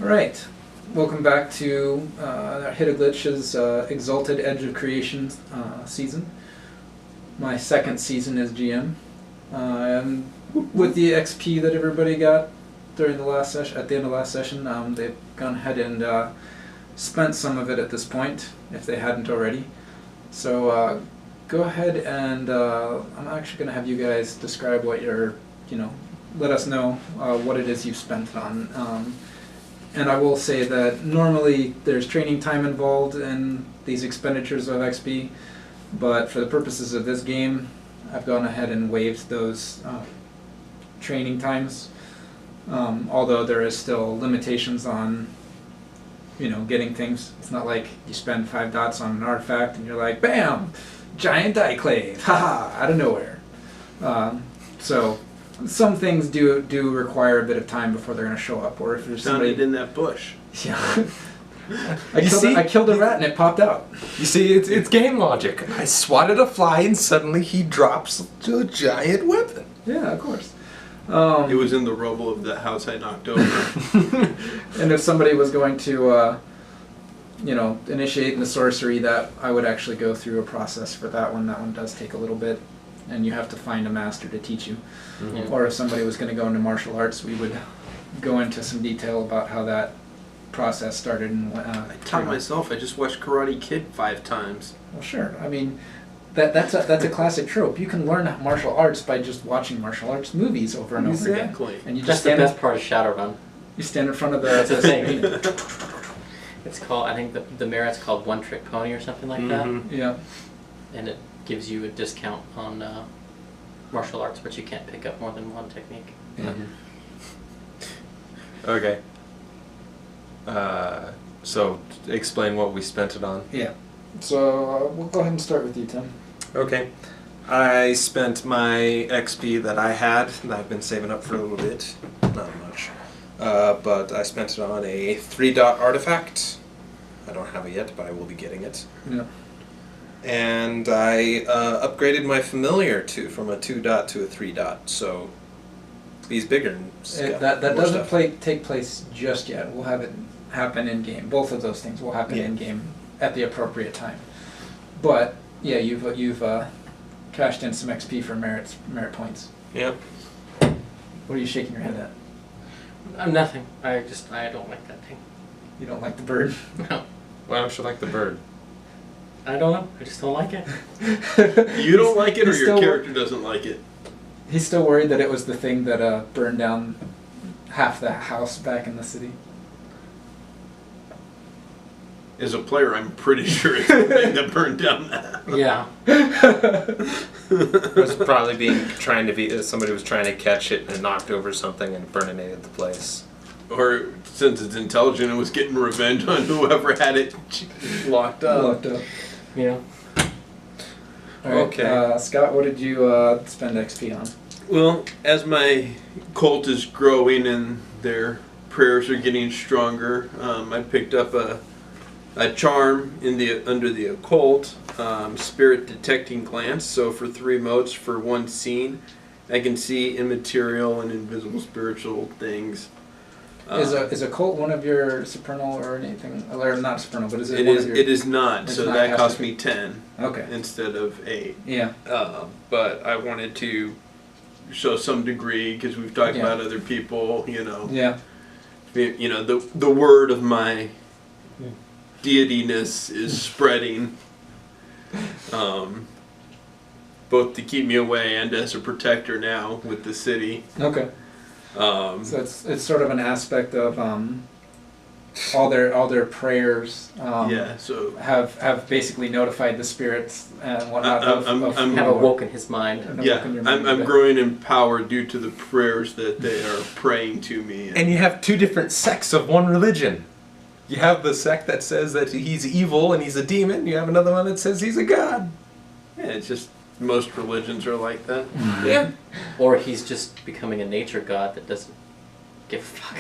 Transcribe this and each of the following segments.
Alright, welcome back to Hit a Glitch's Exalted Edge of Creation season. My second season as GM. With the XP that everybody got during the last session, at the end of last session, they've gone ahead and spent some of it at this point, if they hadn't already. So go ahead and I'm actually going to have you guys describe what you're, let us know what it is you've spent on. And I will say that normally there's training time involved in these expenditures of XP, but for the purposes of this game, I've gone ahead and waived those training times, although there is still limitations on, getting things. It's not like you spend 5 dots on an artifact and you're like, bam, giant diclave, haha, out of nowhere. So some things do require a bit of time before they're going to show up, or if there's somebody in that bush. Yeah. I killed a rat and it popped out. You see, it's game logic. I swatted a fly and suddenly he drops a giant weapon. Yeah, of course. It was in the rubble of the house I knocked over. And if somebody was going to, initiate the sorcery, that I would actually go through a process for that one. That one does take a little bit, and you have to find a master to teach you. Mm-hmm. Or if somebody was going to go into martial arts, we would go into some detail about how that process started. And I taught myself. I just watched Karate Kid 5 times. Well, sure. I mean, that's a classic trope. You can learn martial arts by just watching martial arts movies over and over again. Exactly. And you just the best part of Shadowrun. You stand in front of That's the thing. the It's called, I think the merit's called One Trick Pony or something like that. Yeah. And it gives you a discount on martial arts, but you can't pick up more than one technique. Yeah. Okay. So explain what we spent it on. Yeah. So we'll go ahead and start with you, Tim. Okay. I spent my XP that I had, and I've been saving up for a little bit. Not much. But I spent it on a 3-dot artifact. I don't have it yet, but I will be getting it. Yeah. And I upgraded my familiar from a 2-dot to a 3-dot, so he's bigger. And That doesn't take place just yet. We'll have it happen in game. Both of those things will happen in game at the appropriate time. But yeah, you've cashed in some XP for merit points. Yep. What are you shaking your head at? Nothing. I don't like that thing. You don't like the bird? No. Why don't you like the bird? I don't know. I just don't like it. You don't like it, or your still, character doesn't like it? He's still worried that it was the thing that burned down half the house back in the city. As a player, I'm pretty sure it's the thing that burned down that. Yeah. It was probably somebody was trying to catch it and knocked over something and burninated the place. Or since it's intelligent, it was getting revenge on whoever had it locked up. Yeah. All right, Okay. Scott, what did you spend XP on? Well, as my cult is growing and their prayers are getting stronger, I picked up a charm under the occult, spirit detecting glance. So for 3 motes for 1 scene, I can see immaterial and invisible spiritual things. Is occult one of your supernal or anything? Or not supernal, but is it? It is not. It's So not that cost caster. me 10 Okay. instead of 8. Yeah. But I wanted to show some degree because we've talked about other people. Yeah. The word of my deityness is spreading, both to keep me away and as a protector now with the city. Okay. So it's sort of an aspect of all their prayers. So have basically notified the spirits and whatnot. Have awoken his mind. I'm growing in power due to the prayers that they are praying to me. And you have 2 different sects of one religion. You have the sect that says that he's evil and he's a demon. You have another one that says he's a god. Yeah, it's just most religions are like that. Yeah. Or he's just becoming a nature god that doesn't give a fuck.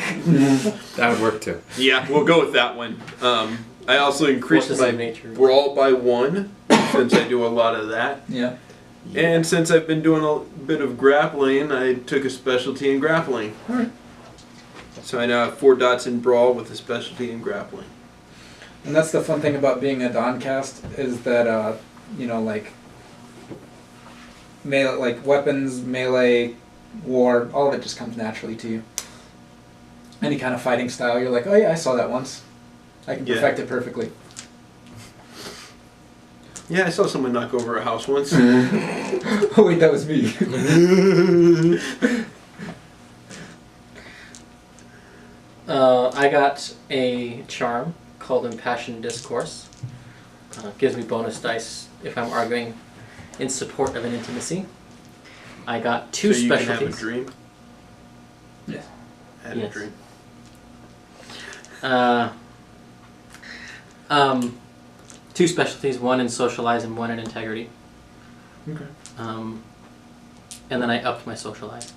That would work too. Yeah, we'll go with that one. I also increased my nature brawl by 1 since I do a lot of that. Yeah. And since I've been doing a bit of grappling, I took a specialty in grappling. All right. So I now have 4 dots in Brawl with a specialty in Grappling. And that's the fun thing about being a Doncast is that like melee, like weapons, melee, war, all of it just comes naturally to you. Any kind of fighting style, you're like, oh yeah, I saw that once. I can perfect it perfectly. Yeah, I saw someone knock over a house once. Oh wait, that was me. I got a charm called Impassioned Discourse. Gives me bonus dice if I'm arguing in support of an intimacy. I got 2 so you specialties. can have a dream? Yes. I had a dream. 2 specialties, 1 in Socialize and 1 in Integrity. Okay. And then I upped my Socialize.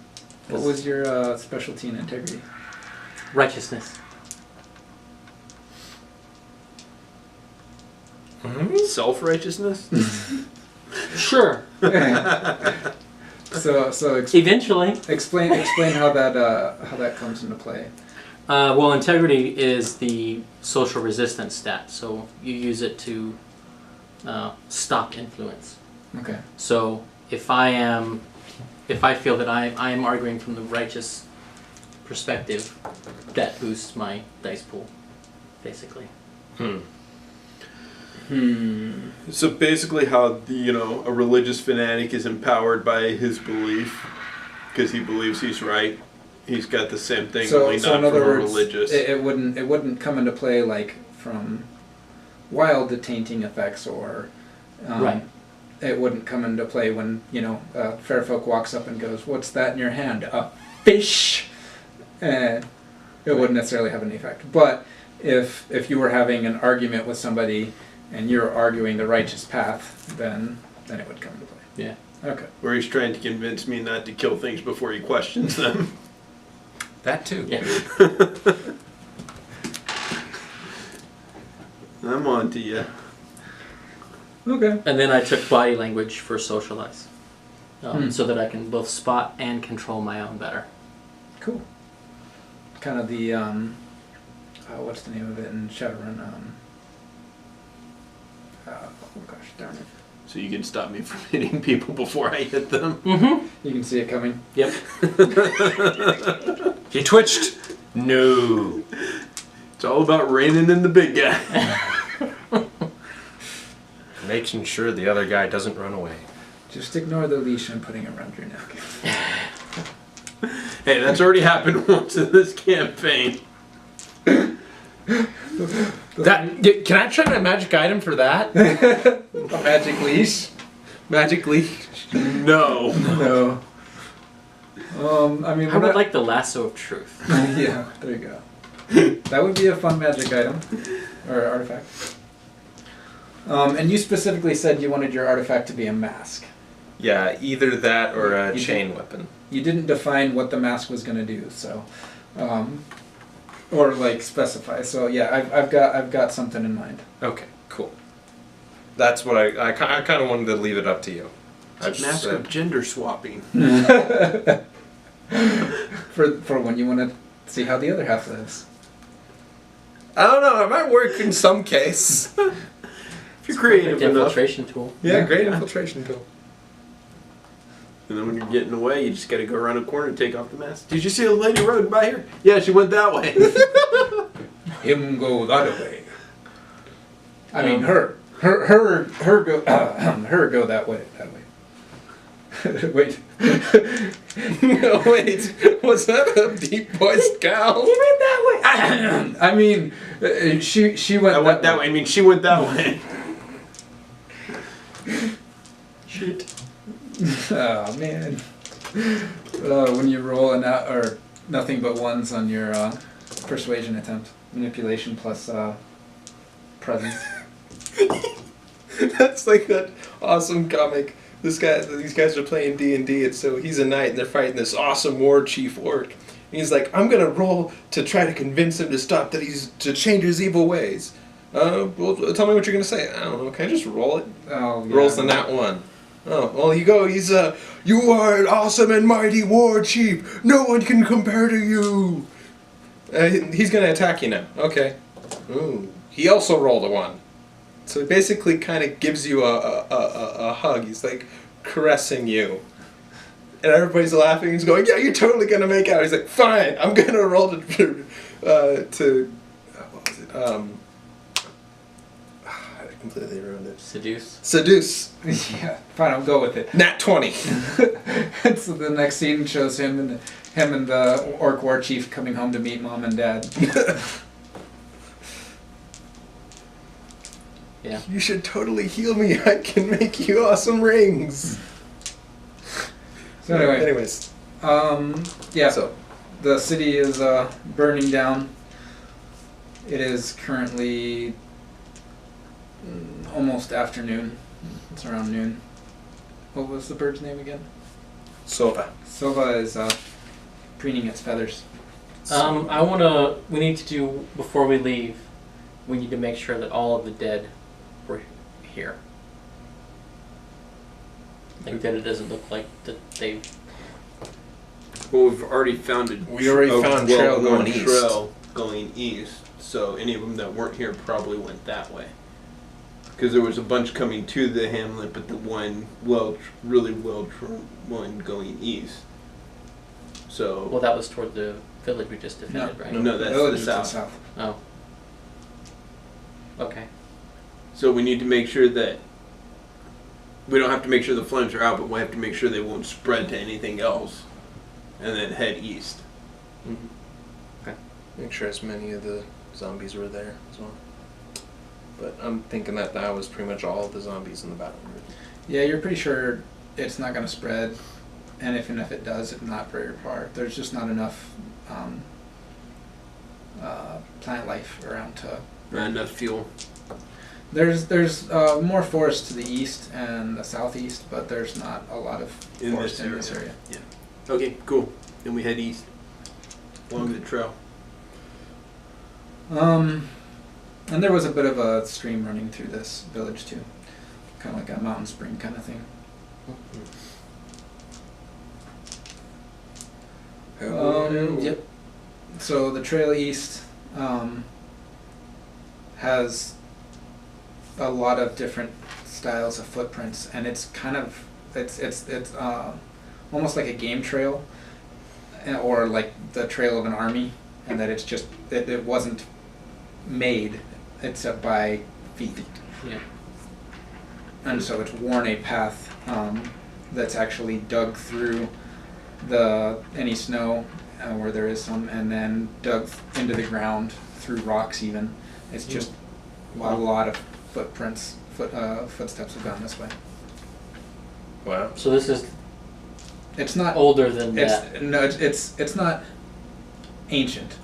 What was your specialty in integrity? Righteousness. Self-righteousness? Sure. So Eventually. explain how that comes into play. Well, Integrity is the social resistance stat, so you use it to stop influence. Okay. So if I feel that I am arguing from the righteous perspective, that boosts my dice pool, basically. So basically how, a religious fanatic is empowered by his belief because he believes he's right. He's got the same thing, So only in not from other a words, religious. it wouldn't come into play like from wild tainting effects or Right. It wouldn't come into play when Fairfolk walks up and goes, "What's that in your hand? A fish." It wouldn't necessarily have any effect. But if you were having an argument with somebody and you're arguing the righteous path, then it would come into play. Yeah. Okay. Where he's trying to convince me not to kill things before he questions them. That too. Yeah. I'm on to you. Okay. And then I took Body Language for Socialize, so that I can both spot and control my own better. Cool. Kind of the what's the name of it in Shadowrun? Oh gosh, darn it! So you can stop me from hitting people before I hit them. Mm-hmm. You can see it coming. Yep. He twitched. No. It's all about reining in the big guy. Making sure the other guy doesn't run away. Just ignore the leash I'm putting around your neck. Hey, that's already happened once in this campaign. Can I try my magic item for that? A magic leash? Magic leash? No. No. I mean, I would like the Lasso of Truth. Yeah, there you go. That would be a fun magic item or artifact. And you specifically said you wanted your artifact to be a mask. Yeah, either that or a You chain weapon. You didn't define what the mask was going to do, so, or like specify. So yeah, I've got something in mind. Okay, cool. That's what I kind of wanted to leave it up to you. It's a mask of gender swapping. For when you want to see how the other half lives. I don't know. It might work in some case. If you're creative Perfect enough. infiltration tool. Yeah, great infiltration tool. And then when you're getting away, you just got to go around a corner and take off the mask. Did you see a lady rode by here? Yeah, she went that way. Him go that way. I mean her go her go that way. Wait. No, wait. Was that a deep voiced gal? He went that way. I mean, she went. I went that way. I mean, she went that way. Shit. Oh man. When you roll or nothing but ones on your persuasion attempt, manipulation plus presence. That's like that awesome comic. These guys are playing D&D, and so he's a knight, and they're fighting this awesome war chief orc. And he's like, I'm gonna roll to try to convince him to stop to change his evil ways. Well, tell me what you're gonna say. I don't know. Can I just roll it? Oh yeah. Rolls the nat one. Oh, well, you go. He's you are an awesome and mighty war chief. No one can compare to you. He's gonna attack you now. Okay. Ooh. He also rolled a 1. So he basically kind of gives you a hug. He's like caressing you. And everybody's laughing. He's going, yeah, you're totally gonna make out. He's like, fine, I'm gonna roll what was it? I completely ruined it. Seduce. Yeah, fine, I'll go with it. Nat 20. And so the next scene shows him and the orc war chief coming home to meet mom and dad. Yeah. You should totally heal me. I can make you awesome rings. So anyway, Anyways. yeah. So The city is burning down. It is currently almost afternoon. It's around noon. What was the bird's name again? Sova. Sova is preening its feathers. We need to do, before we leave, we need to make sure that all of the dead were here. Like that it doesn't look like that they've... Well, we've already found We already found trail well-worn going east. trail going east, so any of them that weren't here probably went that way. Because there was a bunch coming to the hamlet, but the one really well-trained one going east. So Well, that was toward the village we just defended, right? no, that's Oh, the it's to south. Oh. Okay. So we need to make sure that we don't have to make sure the flames are out, but we have to make sure they won't spread to anything else, and then head east. Mm-hmm. Make sure as many of the zombies were there as well. But I'm thinking that was pretty much all of the zombies in the battle group. Yeah, you're pretty sure it's not going to spread, and even if it does, it's not very far. There's just not enough plant life around to. Not enough fuel. There's more forest to the east and the southeast, but there's not a lot of forest in this area. Yeah. Okay, cool. Then we head east along the trail. And there was a bit of a stream running through this village too, kind of like a mountain spring kind of thing. Yep. So the trail east has a lot of different styles of footprints, and it's kind of it's almost like a game trail, or like the trail of an army, and that it's just it wasn't made except by feet. Yeah. And so it's worn a path that's actually dug through any snow where there is some, and then dug into the ground through rocks even. It's just a lot of footsteps have gone this way. Wow. So this is It's not older than that. No, it's not ancient.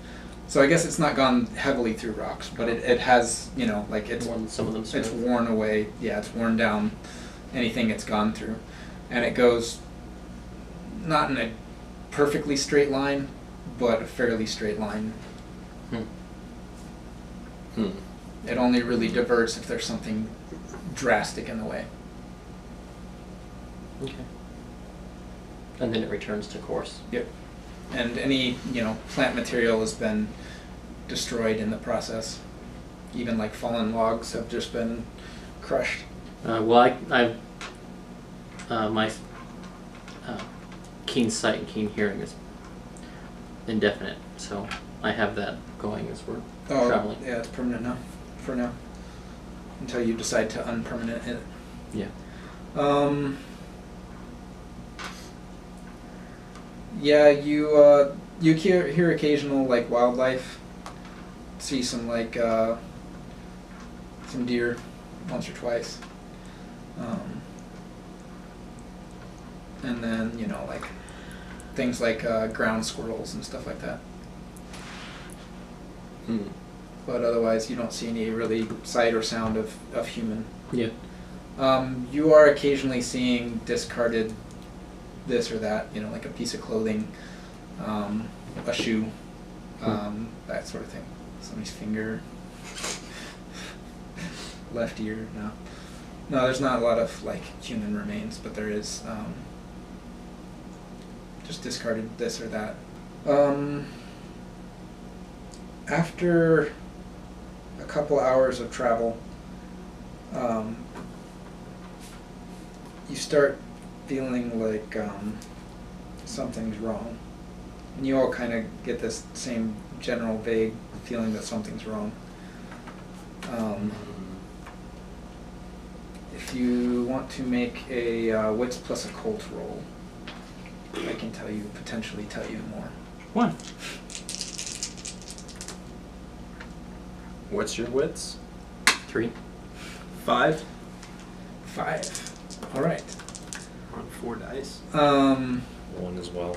So I guess it's not gone heavily through rocks, but it has, like it's Worn some of them it's smooth. worn away. Yeah, it's worn down anything it's gone through, and it goes not in a perfectly straight line, but a fairly straight line. It only really diverts if there's something drastic in the way. Okay. And then it returns to course. Yep. And any, plant material has been destroyed in the process. Even like fallen logs have just been crushed. My keen sight and keen hearing is indefinite, so I have that going as we're traveling. Yeah, it's permanent now. For now. Until you decide to unpermanent it. Yeah. Yeah, you hear occasional like wildlife. See some like some deer once or twice. And then like things like ground squirrels and stuff like that. But otherwise, you don't see any really sight or sound of human. Yeah. You are occasionally seeing discarded this or that, like a piece of clothing, a shoe, that sort of thing. Somebody's finger, left ear. No, there's not a lot of like human remains, but there is just discarded this or that. after a couple hours of travel, you start feeling like something's wrong. And you all kind of get this same general vague feeling that something's wrong. If you want to make a wits plus occult roll, I can potentially tell you more. 1. What's your wits? 3. 5 5. All right. on 4 dice. 1 as well.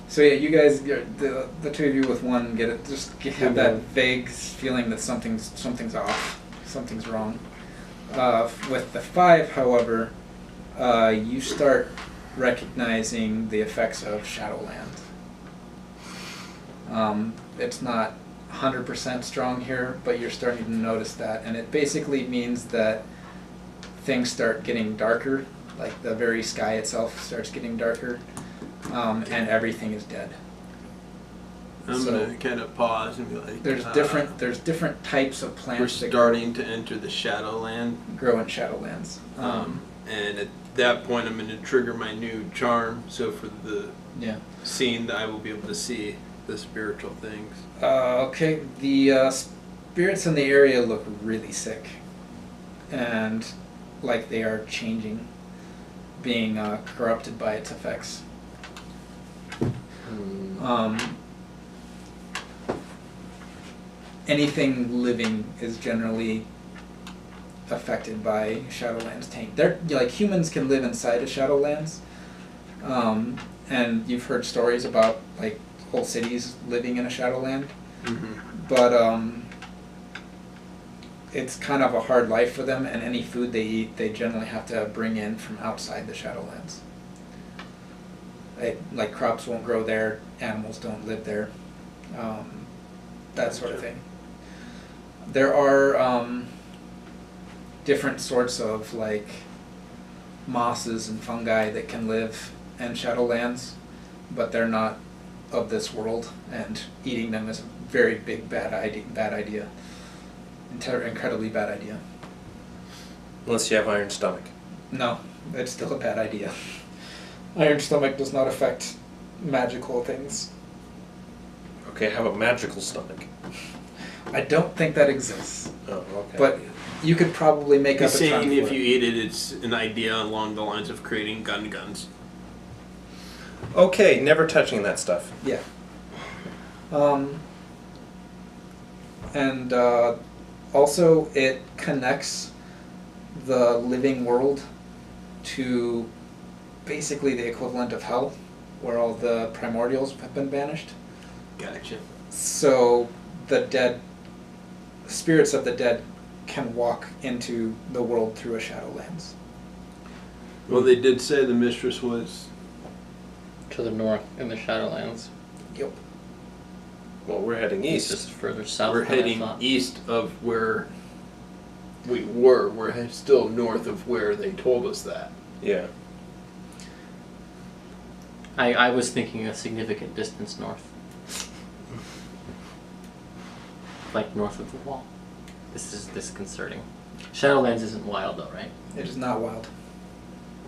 So yeah, you guys, the two of you with 1 get it. Just have that vague feeling that something's off, something's wrong. With the 5, however, you start recognizing the effects of Shadowland. It's not 100% strong here, but you're starting to notice that, and it basically means that things start getting darker, like the very sky itself starts getting darker, and everything is dead. I'm gonna kind of pause and be like, There's different types of plants we're that starting to enter the Shadowland, grow in Shadowlands. and at that point I'm going to trigger my new charm. So for the Yeah. scene, I will be able to see the spiritual things. Okay, the spirits in the area look really sick, and like they are changing, being corrupted by its effects. Anything living is generally affected by Shadowlands taint. They're like humans can live inside of Shadowlands, and you've heard stories about like whole cities living in a Shadowland, but it's kind of a hard life for them, and any food they eat, they generally have to bring in from outside the Shadowlands. Like crops won't grow there, animals don't live there, that sort of thing. There are different sorts of like mosses and fungi that can live in Shadowlands, but they're not of this world, and eating them is a very big bad idea. Incredibly bad idea. Unless you have iron stomach. No, it's still a bad idea. Iron stomach does not affect magical things. Okay, how about magical stomach? I don't think that exists, Oh, okay. but you could probably make He's up a charm saying if for you it. eat it, it's an idea along the lines of creating guns. Okay, never touching that stuff. Yeah. And also it connects the living world to basically the equivalent of hell, where all the primordials have been banished. Gotcha. So the spirits of the dead can walk into the world through a Shadowlands. Well, they did say the mistress was. To the north in the Shadowlands. Yep. Well, we're heading It's east. just further south. We're than I heading thought. east of where we were. We're still north of where they told us that. Yeah. I was thinking a significant distance north. Like north of the wall. This is disconcerting. Shadowlands isn't wild though, right? It is not wild.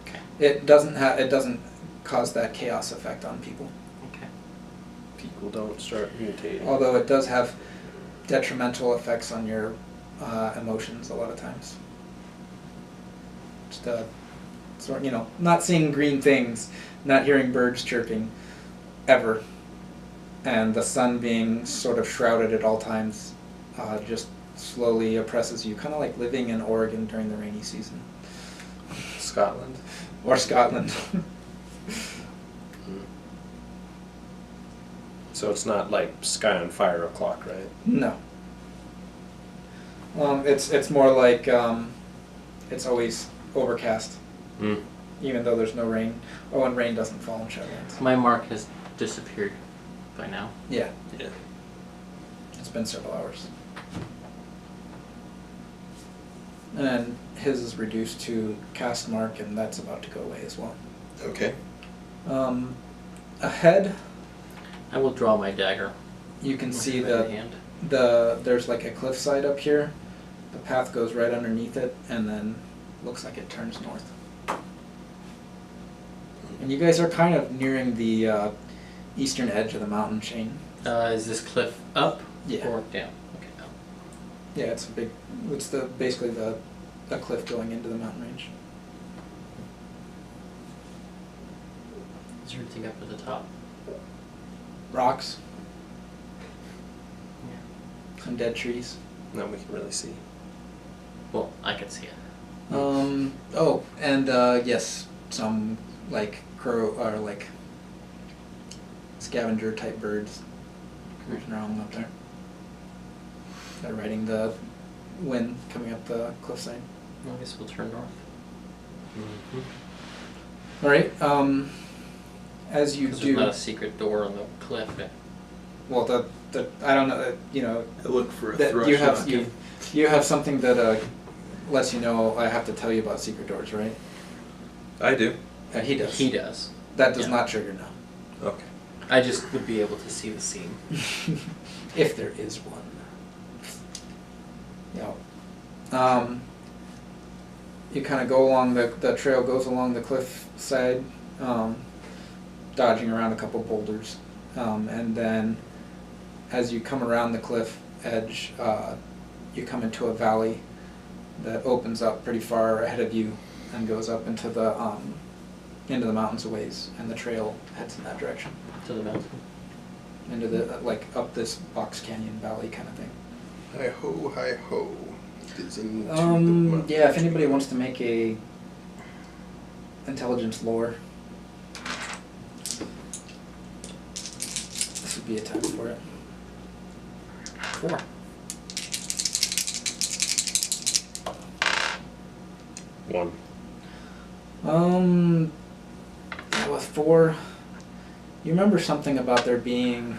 Okay. It doesn't cause that chaos effect on people. Okay. People don't start mutating. Although it does have detrimental effects on your emotions a lot of times. Just sort not seeing green things, not hearing birds chirping, ever, and the sun being sort of shrouded at all times, just slowly oppresses you, kind of like living in Oregon during the rainy season. Scotland. Or Scotland. So it's not like sky on fire o'clock, right? No. It's more like it's always overcast, even though there's no rain. Oh, and rain doesn't fall in Shadowlands. My mark has disappeared by now. Yeah, Yeah. it's been several hours. And his is reduced to cast mark, and that's about to go away as well. Okay. Ahead, I will draw my dagger. You can see with my right hand. there's like a cliffside up here. The path goes right underneath it, and then looks like it turns north. And you guys are kind of nearing the eastern edge of the mountain chain. Is this cliff up Yeah. or down? Okay. Up. Yeah, it's basically the cliff going into the mountain range. Is there anything up at the top? Rocks, Yeah. some dead trees. No, we can really see. Well, I can see it. Oh, and yes, some like crow or like scavenger type birds cruising around up there. They're riding the wind coming up the cliffside. Well, I guess we'll turn north. Mm-hmm. All right. As you Because do, there's not a secret door on the cliff. well, I don't know. You know, I look for a that thrush. you have something that lets you know I have to tell you about secret doors, right? I do. He does. He does. That does Yeah. not trigger now. Okay. I just would be able to see the scene. If there is one. Yeah. You kind of go along the trail goes along the cliff side, dodging around a couple boulders, and then as you come around the cliff edge, you come into a valley that opens up pretty far ahead of you and goes up into the mountains a ways, and the trail heads in that direction. To the mountain. Into the like up this box canyon valley kind of thing. Hi ho, hi ho. It is into the mountain. Yeah, if anybody wants to make a intelligence lore, this would be a time for it. 4. One. Yeah, with 4, you remember something about there being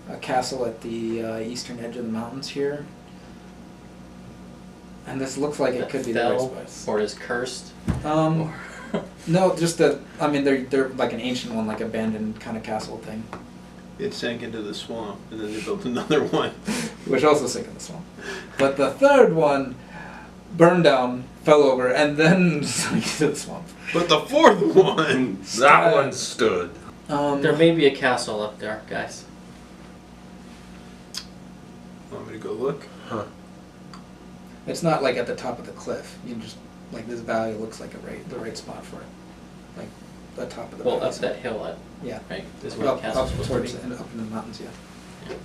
a castle at the eastern edge of the mountains here, and this looks like it That could be the right fell place. or is cursed. No, just that. I mean, they're like an ancient one, like abandoned kind of castle thing, It sank into the swamp, and then they built another one. which also sank in the swamp. But the third one burned down, fell over, and then sank into the swamp. But the fourth one, That one stood. There may be a castle up there, guys. want me to go look? Huh. It's not like at the top of the cliff. You just like this valley looks like the right spot for it, like the top of the. Well, valley. up that hill, Yeah. right? Is where the Up castle's supposed towards to be. and up in the mountains, yeah.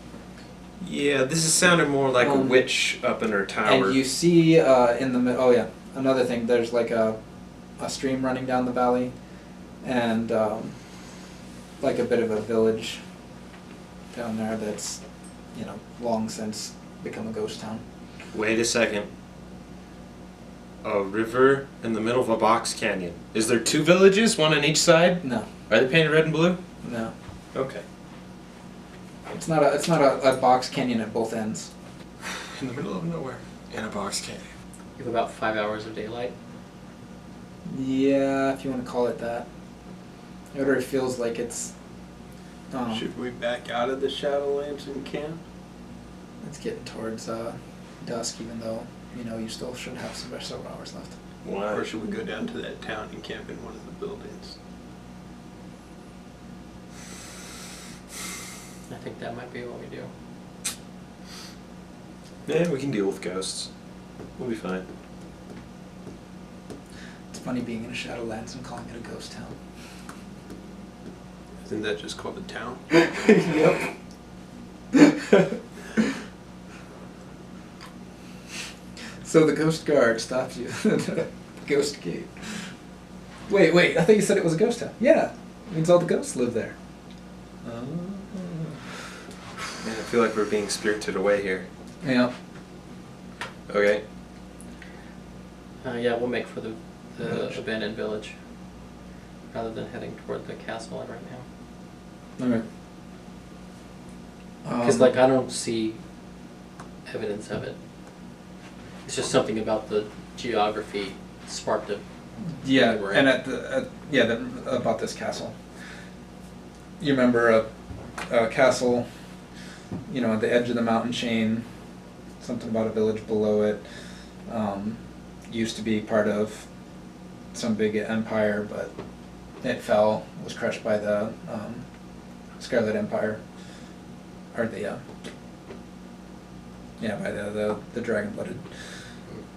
Yeah, this is sounding more like a witch up in her tower. And you see in the oh yeah, another thing. There's like a stream running down the valley, and like a bit of a village down there that's long since become a ghost town. Wait a second. A river in the middle of a box canyon. Is there 2 villages, one on each side? No, Are they painted red and blue? no, Okay. it's not a box canyon at both ends. In the middle of nowhere. In a box canyon. You have about 5 hours of daylight. Yeah, if you want to call it that. It already feels like it's. Should we back out of the Shadowlands and camp? It's getting towards dusk, even though you still should have several hours left. Why? Or should we go down to that town and camp in one of the buildings? I think that might be what we do. Yeah, we can deal with ghosts. We'll be fine. It's funny being in a Shadowlands and calling it a ghost town. Isn't that just called a town? Yep. So the ghost guard stops you at the ghost gate. Wait, I thought you said it was a ghost town. Yeah, it means all the ghosts live there. Man, I feel like we're being spirited away here. Yeah. Okay. Yeah, we'll make for the Village. abandoned village rather than heading toward the castle right now. Alright. Because I don't see evidence of it. It's just something about the geography sparked it. Yeah, Right. and about this castle. you remember a castle, at the edge of the mountain chain, something about a village below it, used to be part of some big empire, but it fell, was crushed by the Scarlet Empire, or by the Dragon-Blooded.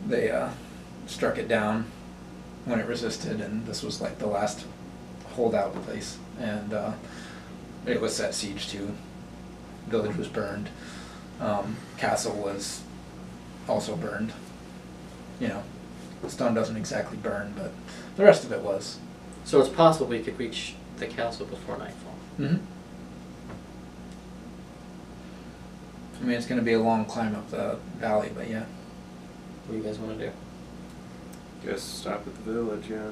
They struck it down when it resisted, and this was like the last holdout place, and it was set siege to. Village was burned. Castle was also burned. Stone doesn't exactly burn, but the rest of it was. So it's possible we could reach the castle before nightfall. Mm-hmm. I mean, it's going to be a long climb up the valley, but yeah. What do you guys want to do? Guess stop at the village, yeah.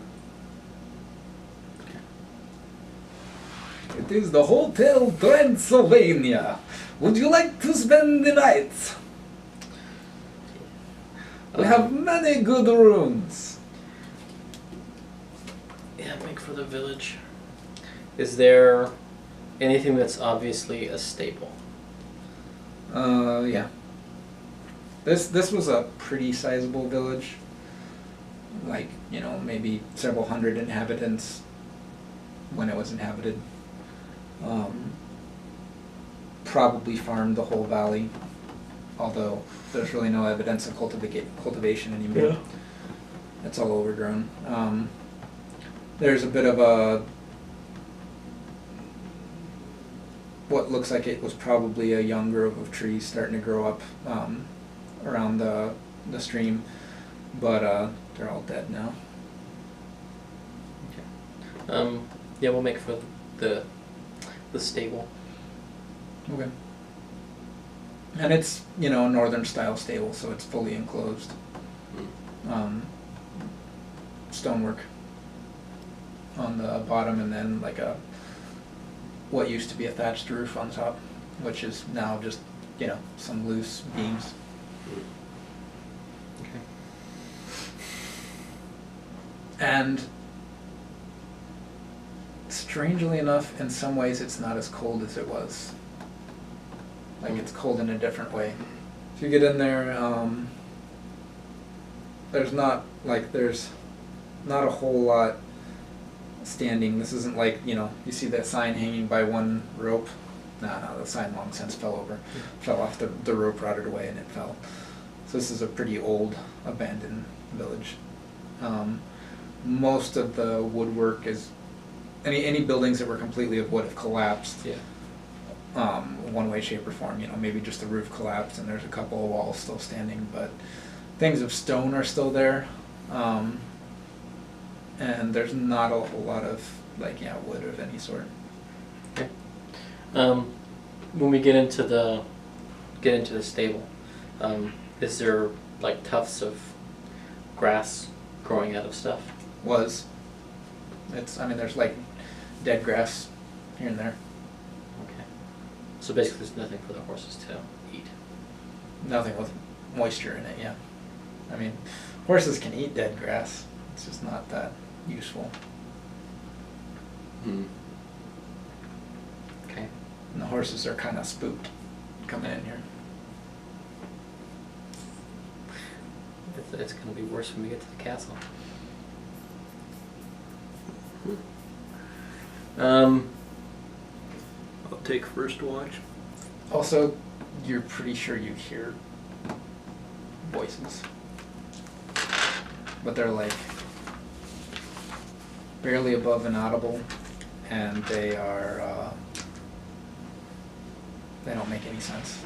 It is the Hotel Transylvania. Would you like to spend the night? We have many good rooms. Yeah, make for the village. Is there anything that's obviously a staple? Yeah. This was a pretty sizable village. Like, maybe several hundred inhabitants when it was inhabited. Probably farmed the whole valley, although there's really no evidence of cultivation anymore. Yeah. It's all overgrown. There's a bit of what looks like it was probably a young grove of trees starting to grow up around the stream, but they're all dead now. Okay. Yeah, we'll make for the stable. Okay. And it's, a northern style stable, so it's fully enclosed. Stonework on the bottom, and then like what used to be a thatched roof on top, which is now just, some loose beams. Okay. And strangely enough, in some ways it's not as cold as it was. Like, it's cold in a different way. If you get in there, there's not a whole lot standing. This isn't like, you see that sign hanging by one rope. No, the sign long since fell over. Fell off, the rope rotted away and it fell. So this is a pretty old, abandoned village. Most of the woodwork is, any buildings that were completely of wood have collapsed. Yeah. One way, shape, or form. Maybe just the roof collapsed and there's a couple of walls still standing, but things of stone are still there. And there's not a whole lot of wood of any sort. Okay. When we get into the stable, is there like tufts of grass growing out of stuff? There's like dead grass here and there. Okay. So basically there's nothing for the horses to eat. Nothing with moisture in it, yeah. Horses can eat dead grass. It's just not that useful. Okay. And the horses are kind of spooked coming in here. It's going to be worse when we get to the castle. I'll take first watch. Also, you're pretty sure you hear voices. But they're like barely above inaudible, and they are, they don't make any sense.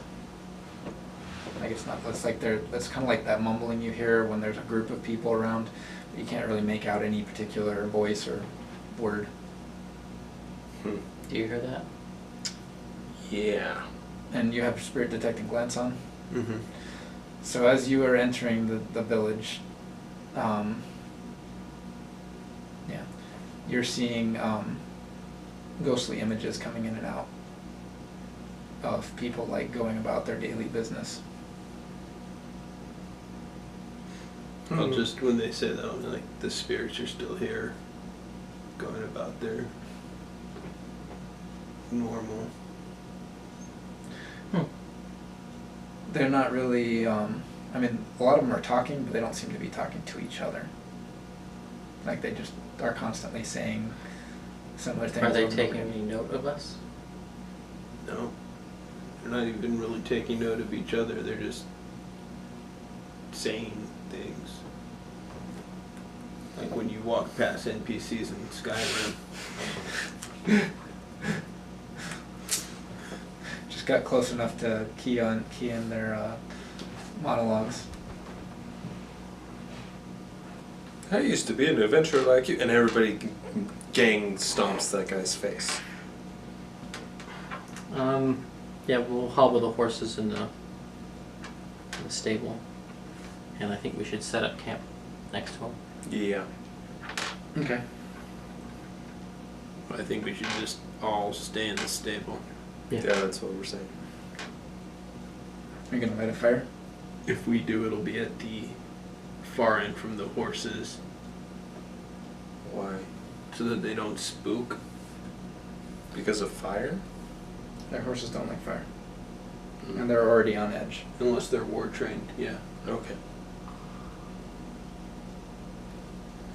It's kind of like that mumbling you hear when there's a group of people around, but you can't really make out any particular voice or word. Do you hear that? Yeah. And you have spirit detecting glance on? Mm-hmm. So as you are entering the village, you're seeing ghostly images coming in and out of people going about their daily business. I'll just, when they say that, I'll be like, the spirits are still here, going about their normal. They're not really, I mean, a lot of them are talking, but they don't seem to be talking to each other. Like they just are constantly saying similar things. Are they over and over taking again. any note of us? No. They're not even really taking note of each other. They're just saying things. Like when you walk past NPCs in Skyrim. Just got close enough to key in their monologues. I used to be an adventurer like you, and everybody gang stomps that guy's face. Yeah, we'll hobble the horses in the stable, and I think we should set up camp next to him. Yeah. Okay. I think we should just all stay in the stable. Yeah, that's what we're saying. Are you gonna light a fire? If we do, it'll be at the far end from the horses Why? so that they don't spook. Because of fire? Their horses don't like fire. And they're already on edge. Unless they're war trained, yeah. Okay.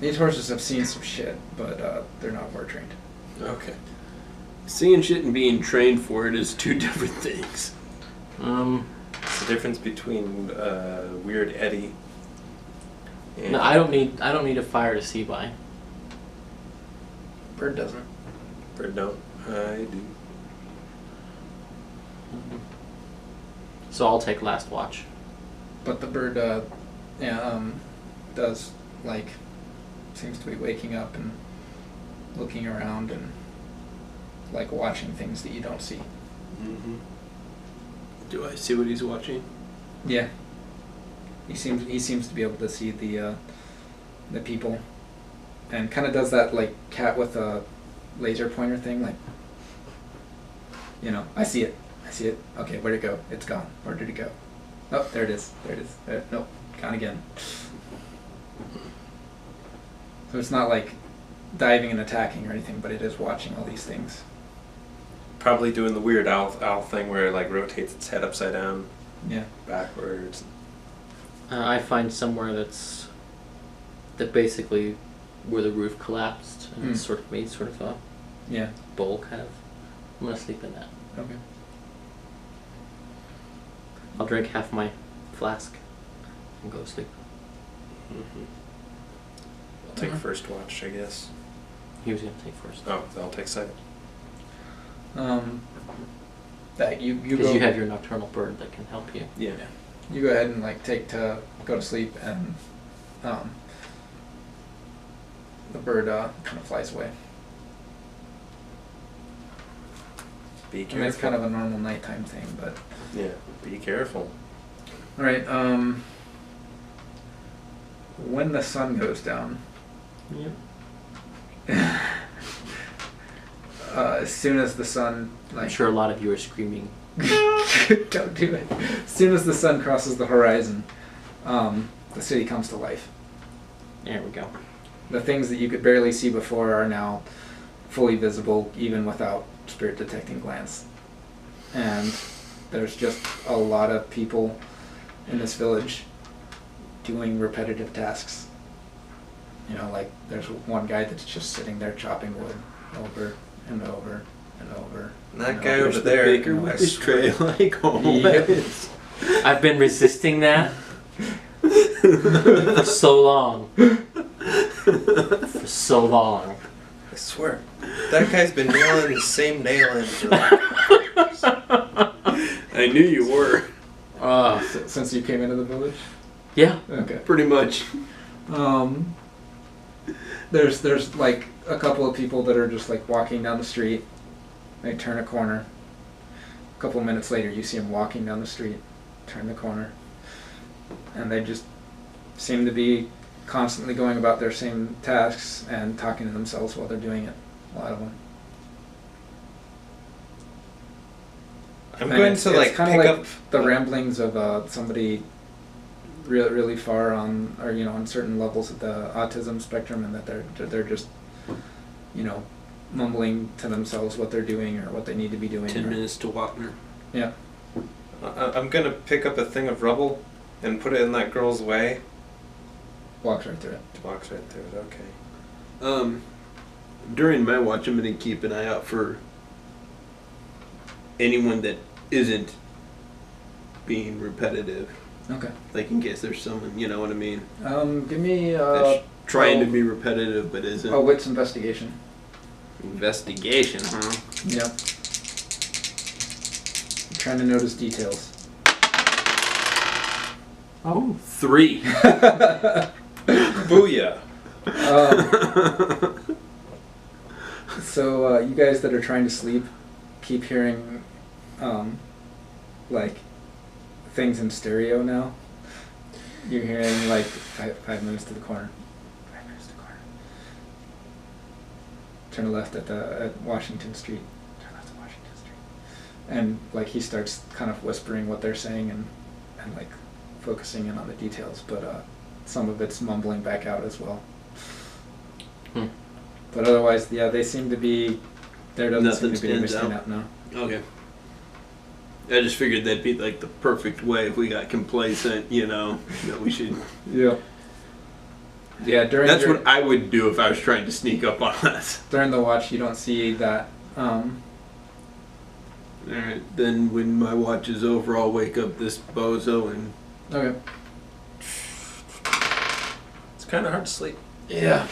These horses have seen some shit, but they're not war trained. Okay. Seeing shit and being trained for it is two different things. It's the difference between Weird Eddie and... No, I don't need a fire to see by. Bird doesn't. Bird don't. I do. So I'll take last watch. But the bird, does, like, seems to be waking up and looking around and, like, watching things that you don't see. Mm-hmm. Do I see what he's watching? Yeah. He seems to be able to see the people, and kind of does that, like, cat with a laser pointer thing, like, you know, I see it. Okay, where'd it go? It's gone. Where did it go? Oh, there it is. Nope, gone again. So it's not like diving and attacking or anything, but it is watching all these things. Probably doing the weird owl thing where it like rotates its head upside down, Yeah. backwards. I find somewhere that basically where the roof collapsed and it's sort of made sort of a Yeah. bowl kind of. I'm gonna sleep in that. Okay. I'll drink half my flask and go to sleep. Mm-hmm. I'll take first watch, I guess. He was gonna take first. Oh, I'll take second. That you Because go. you have your nocturnal bird that can help you. Yeah. You go ahead and like go to sleep, and the bird kind of flies away. Be I careful. mean, it's kind of a normal nighttime thing, but Yeah. Be careful. all right. When the sun goes down, Yeah. as soon as the sun, I'm like, sure a lot of you are screaming. don't do it. As soon as the sun crosses the horizon, the city comes to life. There we go. The things that you could barely see before are now fully visible, even without spirit detecting glance. And there's just a lot of people in this village doing repetitive tasks. You know, like there's one guy that's just sitting there chopping wood over and over and over. And that and guy over. over there, Baker I with his swear. tray like always. I've been resisting that for so long. For so long. I swear. That guy's been nailing the same nail in for I knew you were. Since you came into the village? Yeah. Okay. Pretty much. There's like a couple of people that are just like walking down the street. They turn a corner. A couple of minutes later, you see them walking down the street, turn the corner, and they just seem to be constantly going about their same tasks and talking to themselves while they're doing it. A lot of them. I'm And going it's to like kind of pick like up the ramblings of somebody really far on, or on certain levels of the autism spectrum, and that they're just mumbling to themselves what they're doing or what they need to be doing. 10 minutes to Wagner. Yeah. I'm gonna pick up a thing of rubble and put it in that girl's way. Walks right through it. Walks right through it. Okay. During my watch, I'm going to keep an eye out for anyone that isn't being repetitive. Okay. Like in case there's someone, you know what I mean? Give me That's trying to be repetitive but isn't. a wits investigation. Investigation, huh? Yeah. Trying to notice details. Oh. 3. Booyah! So you guys that are trying to sleep keep hearing like things in stereo now. You're hearing like 5 minutes to the corner. 5 minutes to the corner. Turn left at Washington Street. Turn left at Washington Street. And like he starts kind of whispering what they're saying and like focusing in on the details, but some of it's mumbling back out as well. But otherwise, yeah, they seem to be. There doesn't Nothing seem to be any stands stand out. out now. Okay. I just figured that'd be like the perfect way if we got complacent, you know, that we should. Yeah. Yeah, That's what I would do if I was trying to sneak up on us. during the watch, you don't see that. Alright, then when my watch is over, I'll wake up this bozo and. Okay. It's kind of hard to sleep. Yeah.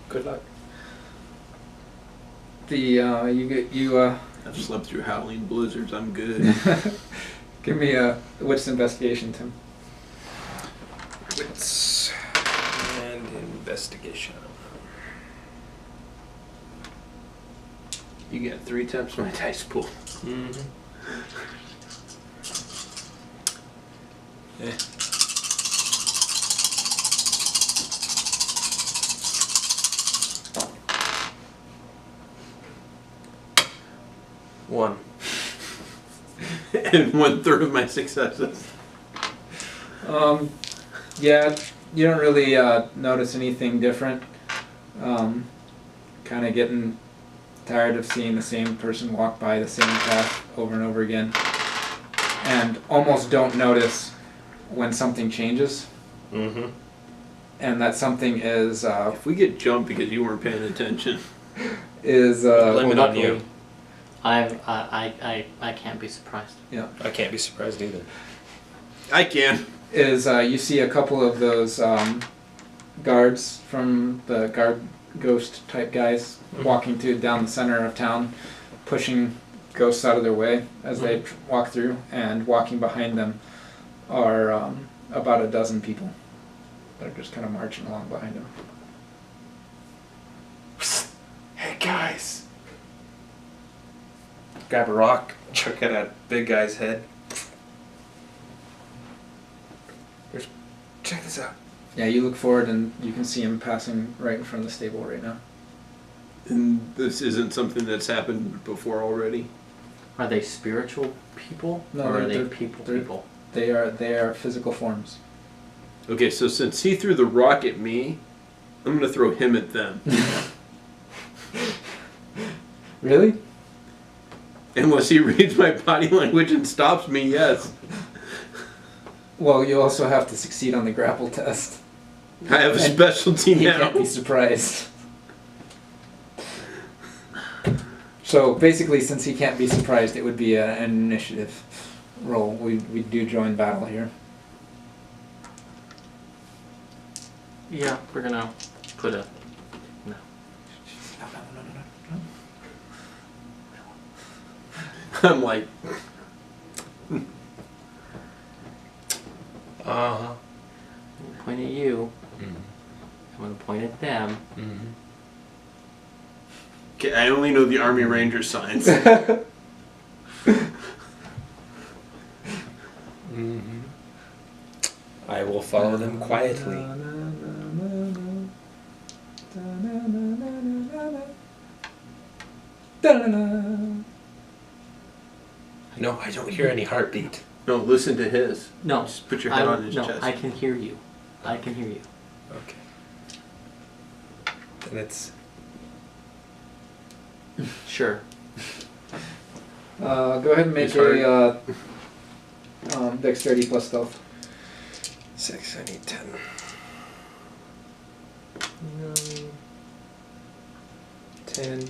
Good luck. I've slept through howling blizzards, I'm good. Give me a wits investigation, Tim. Wits and investigation. You got 3 times my dice pool. Mm-hmm. Yeah. One. And 1/3 of my successes. Yeah, you don't really notice anything different. Kind of getting tired of seeing the same person walk by the same path over and over again. And almost don't notice when something changes. Mm-hmm. And that something is If we get jumped because you weren't paying attention. Blame it on you. I can't be surprised. Yeah. I can't be surprised either. I can. You see a couple of those guards from the guard ghost type guys walking down the center of town, pushing ghosts out of their way as they walk through, and walking behind them are about a dozen people that are just kind of marching along behind them. Hey guys! Grab a rock, chuck it at big guy's head. Check this out. Yeah, you look forward and you can see him passing right in front of the stable right now. And this isn't something that's happened before already? Are they spiritual people? No, or are they're- they people? they're- People. They are physical forms. Okay, so since he threw the rock at me, I'm going to throw him at them. Really? Unless he reads my body language and stops me, yes. Well, you also have to succeed on the grapple test. I have a And specialty He now. can't be surprised. So basically, since he can't be surprised, it would be an initiative roll. We do join battle here. Yeah, we're gonna put a. No. I'm like, Uh-huh. I'm gonna point at you. Mm-hmm. I'm gonna point at them. Mm-hmm. okay, I only know the Army Ranger signs. Mm-hmm. I will follow them quietly. No, I don't hear any heartbeat. No, listen to his. No. Just put your head on his no, chest. I can hear you. I can hear you. Okay. Then it's Sure. Go ahead and make It's a dexterity plus stealth. 6, I need 10. 10.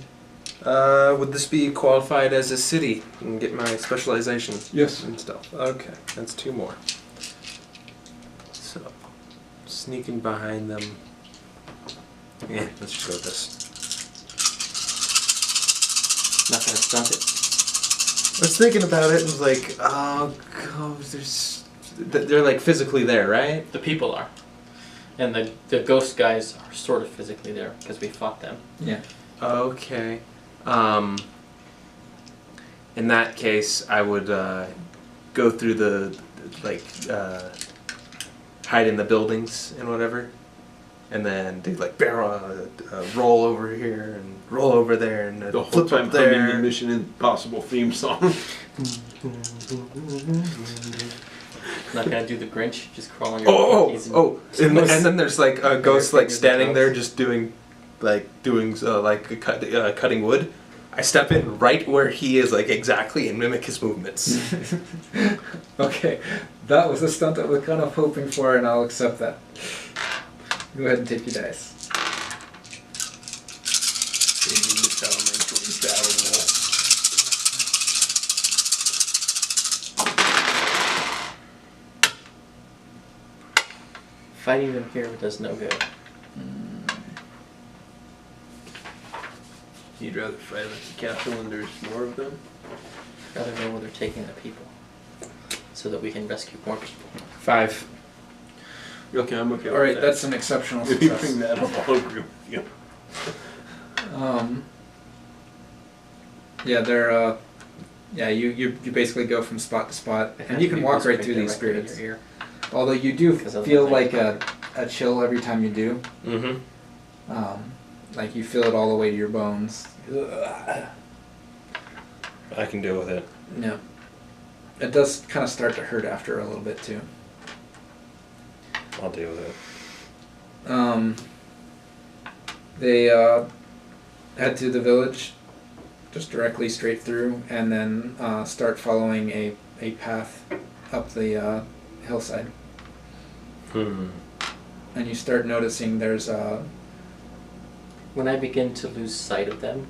Would this be qualified as a city and get my specialization? Yes. And stuff. Okay, that's 2 more. So, sneaking behind them. Yeah, let's just go with this. Not gonna stunt it. I was thinking about it and was like, oh, God, they're like physically there, right? The people are. And the ghost guys are sort of physically there because we fought them. Yeah. Okay. In that case, I would go through hide in the buildings and whatever, and then do like barrel roll over here and roll over there and The whole flip time up humming there. the Mission Impossible theme song. Not gonna do the Grinch, just crawl on your Oh, knees and then there's like a ghost like fingers standing and there toes. just doing cutting wood. I step in right where he is, like exactly, and mimic his movements. Okay, that was a stunt I was kind of hoping for, and I'll accept that. Go ahead and take your dice. Maybe missed out on my joint battle roll. Fighting them here does no good. You'd rather fight like the castle when there's more of them? I'd rather know where they're taking the people, so that we can rescue more people. 5. Okay, I'm okay. All right, with that. that's an exceptional If you success. bring that up, I'll agree with you. Yeah, they're you basically go from spot to spot, and you can walk right through these spirits. In your ear. Although you do 'Cause otherwise feel I like can- a chill every time you do. Mm-hmm. Like you feel it all the way to your bones. I can deal with it. No. It does kind of start to hurt after a little bit too. I'll deal with it. They head to the village, just directly straight through, and then start following a path up the hillside. And you start noticing there's When I begin to lose sight of them,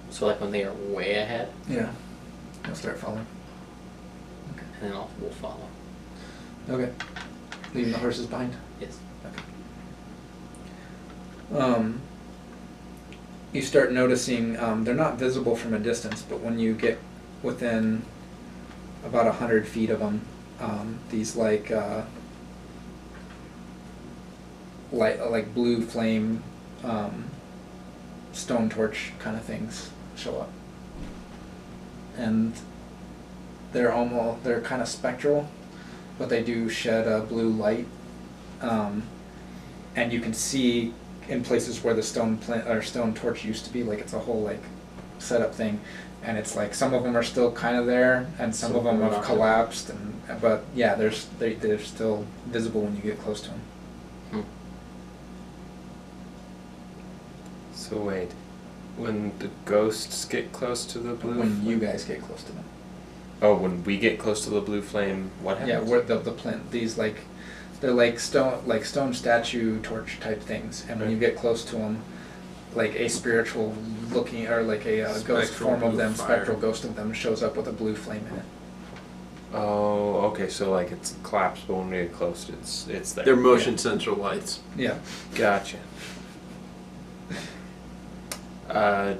so like when they are way ahead, yeah, you'll start following. and then we'll follow. Okay. Leaving the horses behind. Yes. Okay. You start noticing they're not visible from a distance, but when you get within about 100 feet of them, these like blue flame stone torch kind of things show up, and they're kind of spectral, but they do shed a blue light, and you can see in places where the stone torch used to be, like it's a whole like setup thing, and it's like some of them are still kind of there, and some of them have collapsed, but yeah, they're still visible when you get close to them. So wait, when the ghosts get close to the blue When you flame? guys get close to them. Oh, when we get close to the blue flame, what happens? Yeah, where the plant, these they're like stone statue torch type things, and when you get close to them, like a spiritual looking, or like a ghost Spectral form of blue them, fire. spectral ghost of them shows up with a blue flame in it. Oh, okay, so like it's collapsed, but when we get close, it's there. They're motion sensor lights. Yeah. Gotcha.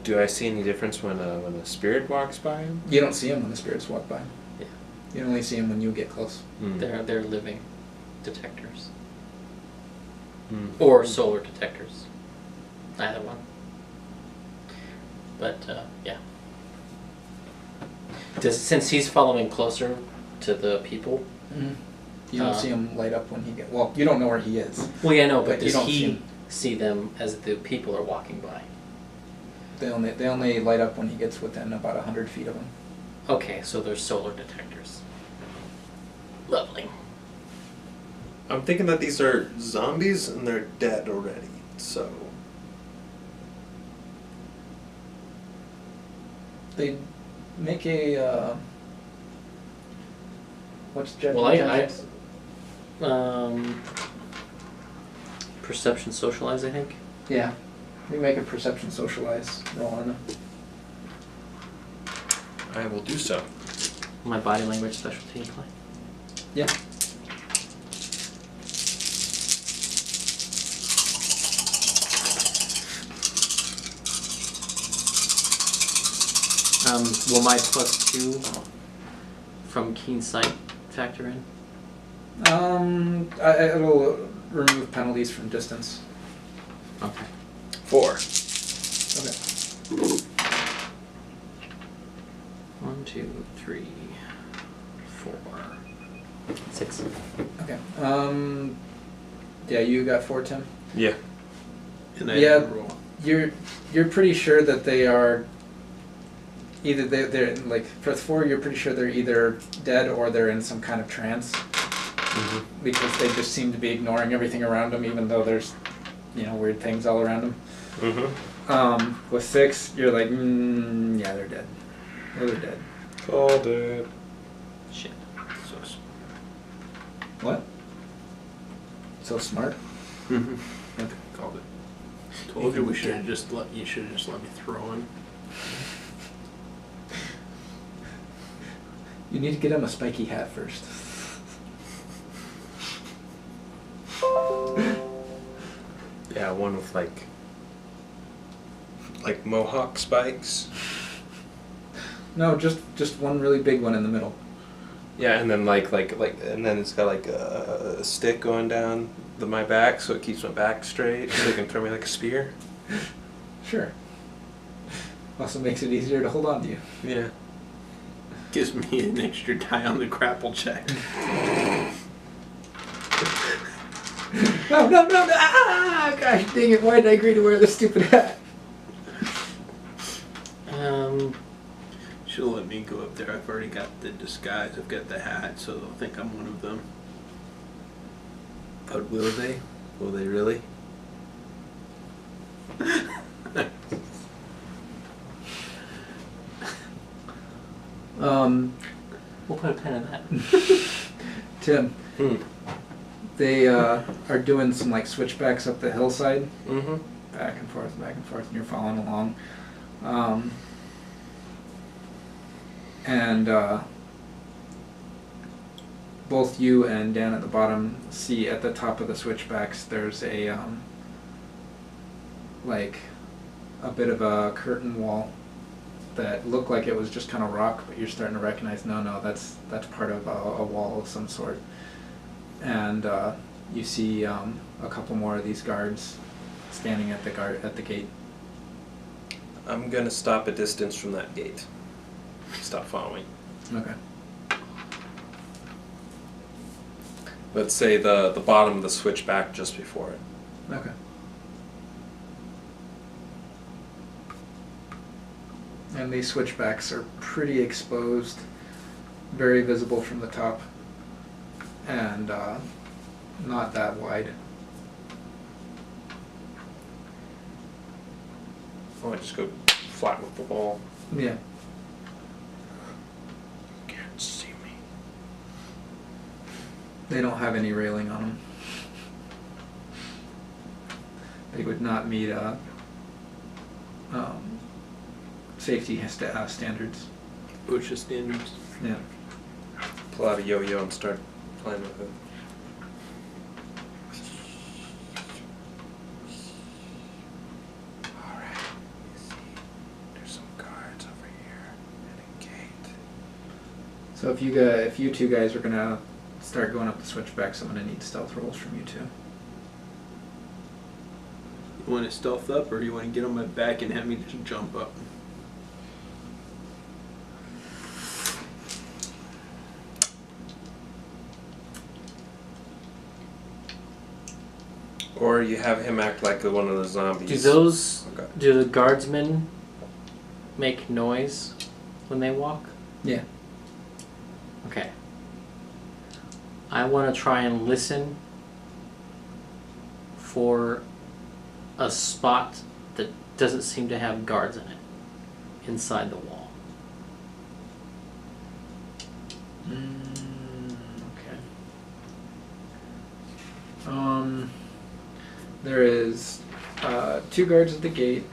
Do I see any difference when a spirit walks by him? You don't see them when the spirits walk by. Yeah. You only see them when you get close. They're living detectors. Hmm. Or solar detectors. Either one. But, yeah. Since he's following closer to the people... You don't see him light up when he get. Well, you don't know where he is. Well, yeah, no, but You does don't see he him. see them as the people are walking by? They only light up when he gets within about 100 feet of him. Okay, so they're solar detectors. Lovely. I'm thinking that these are zombies and they're dead already, so... They make a what's Well, I perception socialize, I think. yeah. We make a perception socialize roll on them. I will do so. My body language specialty in play. Yeah. Will my +2 from keen sight factor in? It'll remove penalties from distance. Okay. 4. Okay. 1, 2, 3, 4, 6. Okay. Yeah, you got 4, Tim. Yeah. And I Yeah. didn't roll. You're pretty sure that they are either they're like for 4. You're pretty sure they're either dead or they're in some kind of trance because they just seem to be ignoring everything around them, even though there's weird things all around them. With 6, you're like, yeah, they're dead. Oh, they're dead. Called it. Shit. So What? So smart. called it. Told you we should have just let me throw in. You need to get him a spiky hat first. Yeah, one with like mohawk spikes. No, just one really big one in the middle. Yeah, and then and then it's got like a stick going down my back, so it keeps my back straight, so it can throw me like a spear. Sure. Also makes it easier to hold on to you. Yeah. Gives me an extra die on the grapple check. No! Ah! Gosh dang it! Why did I agree to wear this stupid hat? She'll let me go up there. I've already got the disguise. I've got the hat, so they'll think I'm one of them. But will they? Will they really? We'll put a pin in that. Tim, they are doing some like switchbacks up the hillside, back and forth, and you're following along. And both you and Dan at the bottom see at the top of the switchbacks there's a like a bit of a curtain wall that looked like it was just kind of rock, but you're starting to recognize no, that's part of a wall of some sort. And you see a couple more of these guards standing at the gate. I'm gonna stop a distance from that gate. Stop following. Okay. Let's say the bottom of the switchback just before it. Okay. And these switchbacks are pretty exposed, very visible from the top, and not that wide. Oh, I just go flat with the wall. Yeah. Can't see me. They don't have any railing on them. They would not meet safety standards. OSHA standards. Yeah. Pull out a yo-yo and start playing with it. Alright, you see, there's some guards over here and a gate. So if you two guys are gonna start going up the switchbacks, I'm gonna need stealth rolls from you two. You want to stealth up, or do you want to get on my back and have me just jump up? Or you have him act like one of the zombies. Do the guardsmen make noise when they walk? Yeah. Okay. I want to try and listen for a spot that doesn't seem to have guards in it inside the wall. Okay. There is 2 guards at the gate,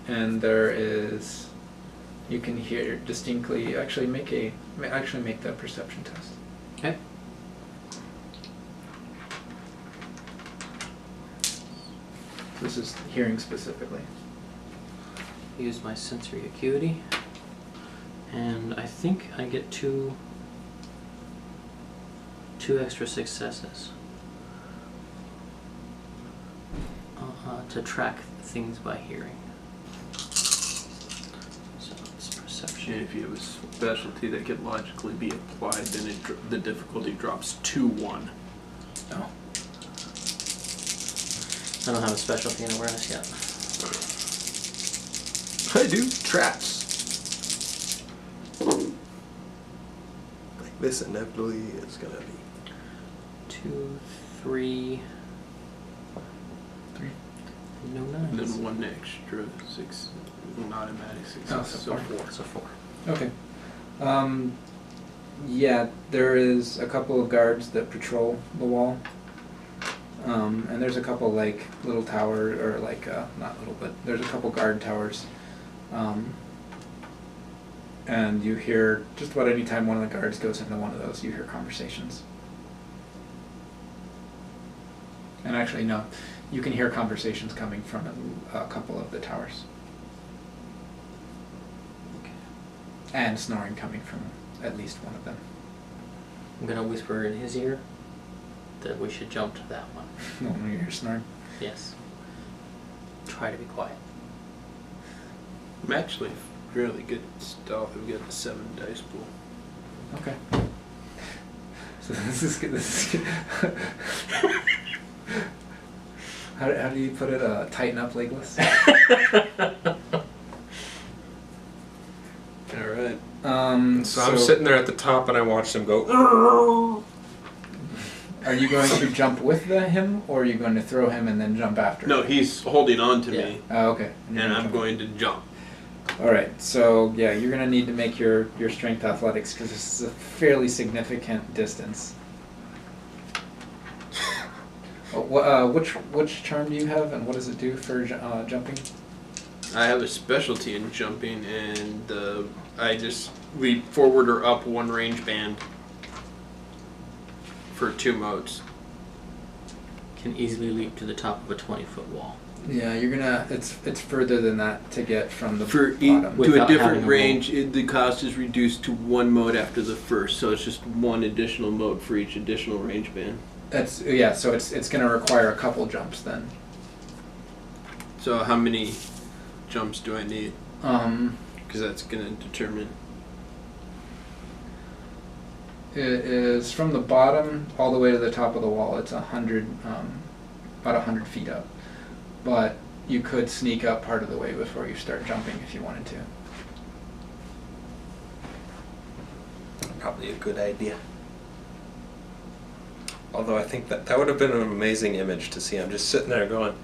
and there is. You can hear distinctly. Actually, make the perception test. Okay. This is hearing specifically. Use my sensory acuity, and I think I get two extra successes to track things by hearing. So it's perception. And if you have a specialty that could logically be applied, then the difficulty drops to 1. Oh. I don't have a specialty in awareness yet. I do traps. Like this inevitably is gonna be 2, 3. 3. No And nines. then 1 extra 6, an automatic success. Oh, so 4. So 4. Okay. Yeah, there is a couple of guards that patrol the wall. And there's a couple like little towers, or like not little, but there's a couple guard towers. And you hear just about any time one of the guards goes into one of those, you hear conversations. And actually, no, you can hear conversations coming from a couple of the towers. Okay. And snoring coming from at least one of them. I'm gonna whisper in his ear that we should jump to that one. When you hear snoring. Yes. Try to be quiet. I'm actually really good at stealth. I've got a 7 dice pool. Okay. So this is good. This is good. How do you put it? Tighten up, Legolas. All right. So I'm sitting there at the top and I watch them go. Are you going to jump with him, or are you going to throw him and then jump after? No, he's holding on to me, Oh, okay. and I'm going to jump. All right. So yeah, you're going to need to make your strength athletics because this is a fairly significant distance. Which charm do you have, and what does it do for jumping? I have a specialty in jumping, and I just leap forward or up 1 range band for 2 modes. Can easily leap to the top of a 20-foot wall. Yeah, you're gonna. It's further than that to get from the For bottom. to a Without having different a range, the cost is reduced to 1 mode after the first, so it's just 1 additional mode for each additional range band. So it's gonna require a couple jumps then. So how many jumps do I need? Um, Because that's going to determine. it is from the bottom all the way to the top of the wall. It's 100, about 100 feet up. But you could sneak up part of the way before you start jumping if you wanted to. Probably a good idea. Although I think that would have been an amazing image to see. I'm just sitting there going.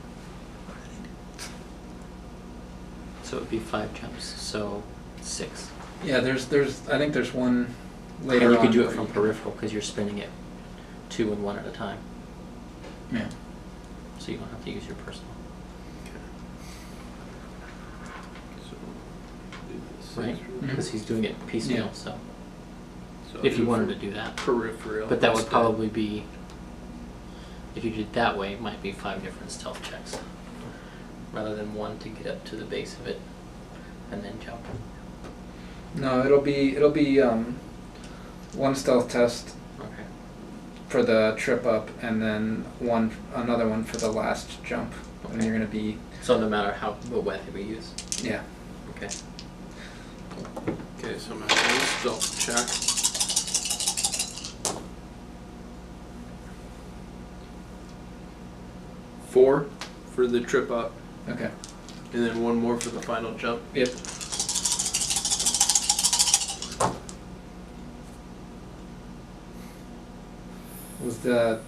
So it would be 5 jumps. So 6. Yeah, there's I think there's one later And you on. could do it where from you- peripheral because you're spinning it 2 and 1 at a time. Yeah. So you don't have to use your personal. So, Right? Mhm. Because he's doing it piecemeal, Yeah. so So if you do wanted for to do that. peripheral. But that would instead. probably be, if you did it that way, it might be 5 different stealth checks. Rather than 1 to get up to the base of it and then jump. No, it'll be one stealth test Okay. for the trip up, and then another one for the last jump. And Okay. you're gonna be So no matter what method we use. yeah. Okay. Okay, so I'm going to do a stealth check. Four for the trip up, Okay. and then 1 more for the final jump. Yep. Was the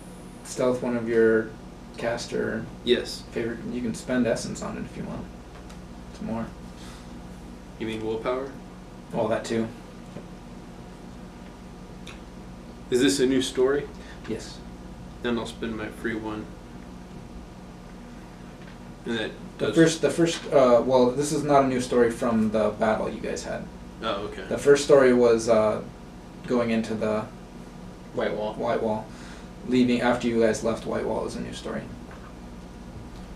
stealth one of your caster Yes. favorite? You can spend essence on it if you want. It's more. You mean willpower? All that too. Is this a new story? Yes. Then I'll spend my free one. And that The does. first. Well, this is not a new story from the battle you guys had. Oh, okay. The first story was going into the White Wall. White Wall, leaving after you guys left White Wall is a new story.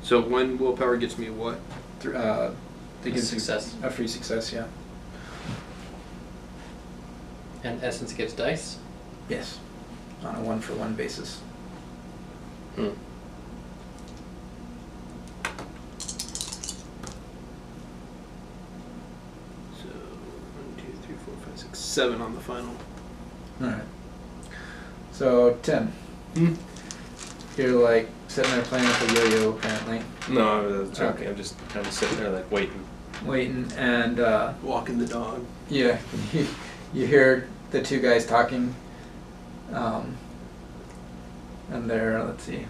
So one willpower gets me what? They gives you Success. a free success. Yeah. And Essence gives dice. Yes. On a 1-for-1 basis. Hmm. So 1, 2, 3, 4, 5, 6, 7 on the final. All right. So Tim, Hmm? you're like sitting there playing with the yo-yo apparently, No, I was joking. Okay. I'm just kind of sitting there like waiting. waiting, and Walking the dog. yeah, you hear the two guys talking, and they're, let's see,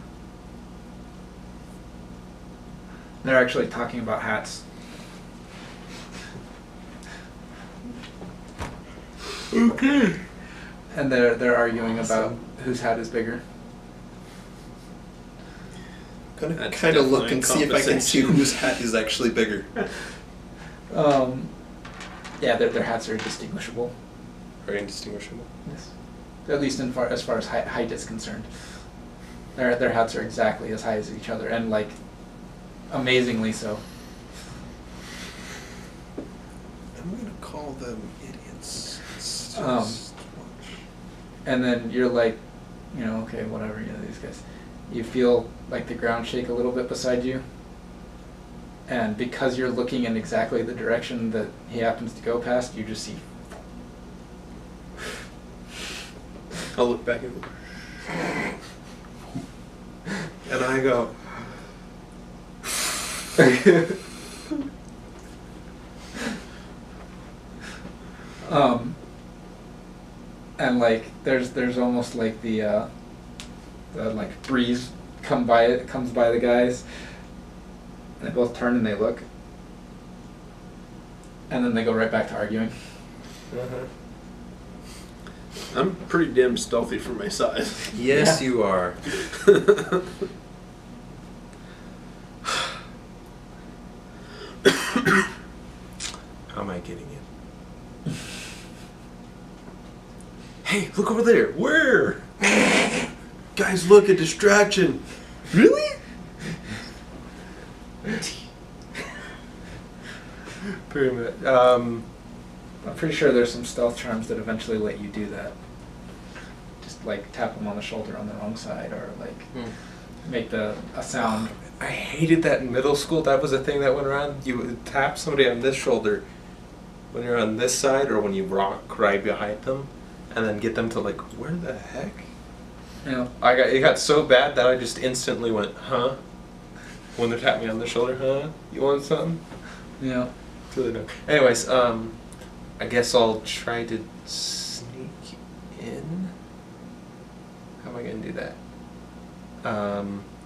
they're actually talking about hats. Okay. And they're arguing about Awesome. whose hat is bigger. Gonna That's kind of look definitely and see if I can see compensation. whose hat is actually bigger. Yeah, their hats are indistinguishable. Very indistinguishable. Yes. At least as far as height is concerned. Their hats are exactly as high as each other, and like amazingly so. I'm gonna call them idiots. It's Um, just watch. And then you're like, okay, whatever, these guys. You feel like the ground shake a little bit beside you. And because you're looking in exactly the direction that he happens to go past, you just see. I'll look back and And I go, And like there's almost like the like breeze comes by the guys, and they both turn and they look, and then they go right back to arguing. I'm pretty damn stealthy for my size. yes, Yeah. you are. How am I getting it? Hey, look over there. Where? Guys, look, a distraction. Really? Pretty much. I'm pretty sure there's some stealth charms that eventually let you do that. Just like tap them on the shoulder on the wrong side, or like make a sound. I hated that in middle school. That was a thing that went around. You would tap somebody on this shoulder when you're on this side, or when you rock right behind them, and then get them to like, where the heck? It got so bad that I just instantly went, huh? When they tapped me on the shoulder, huh? You want something? Yeah. It's really dumb. Anyways, I guess I'll try to sneak in. How am I gonna do that?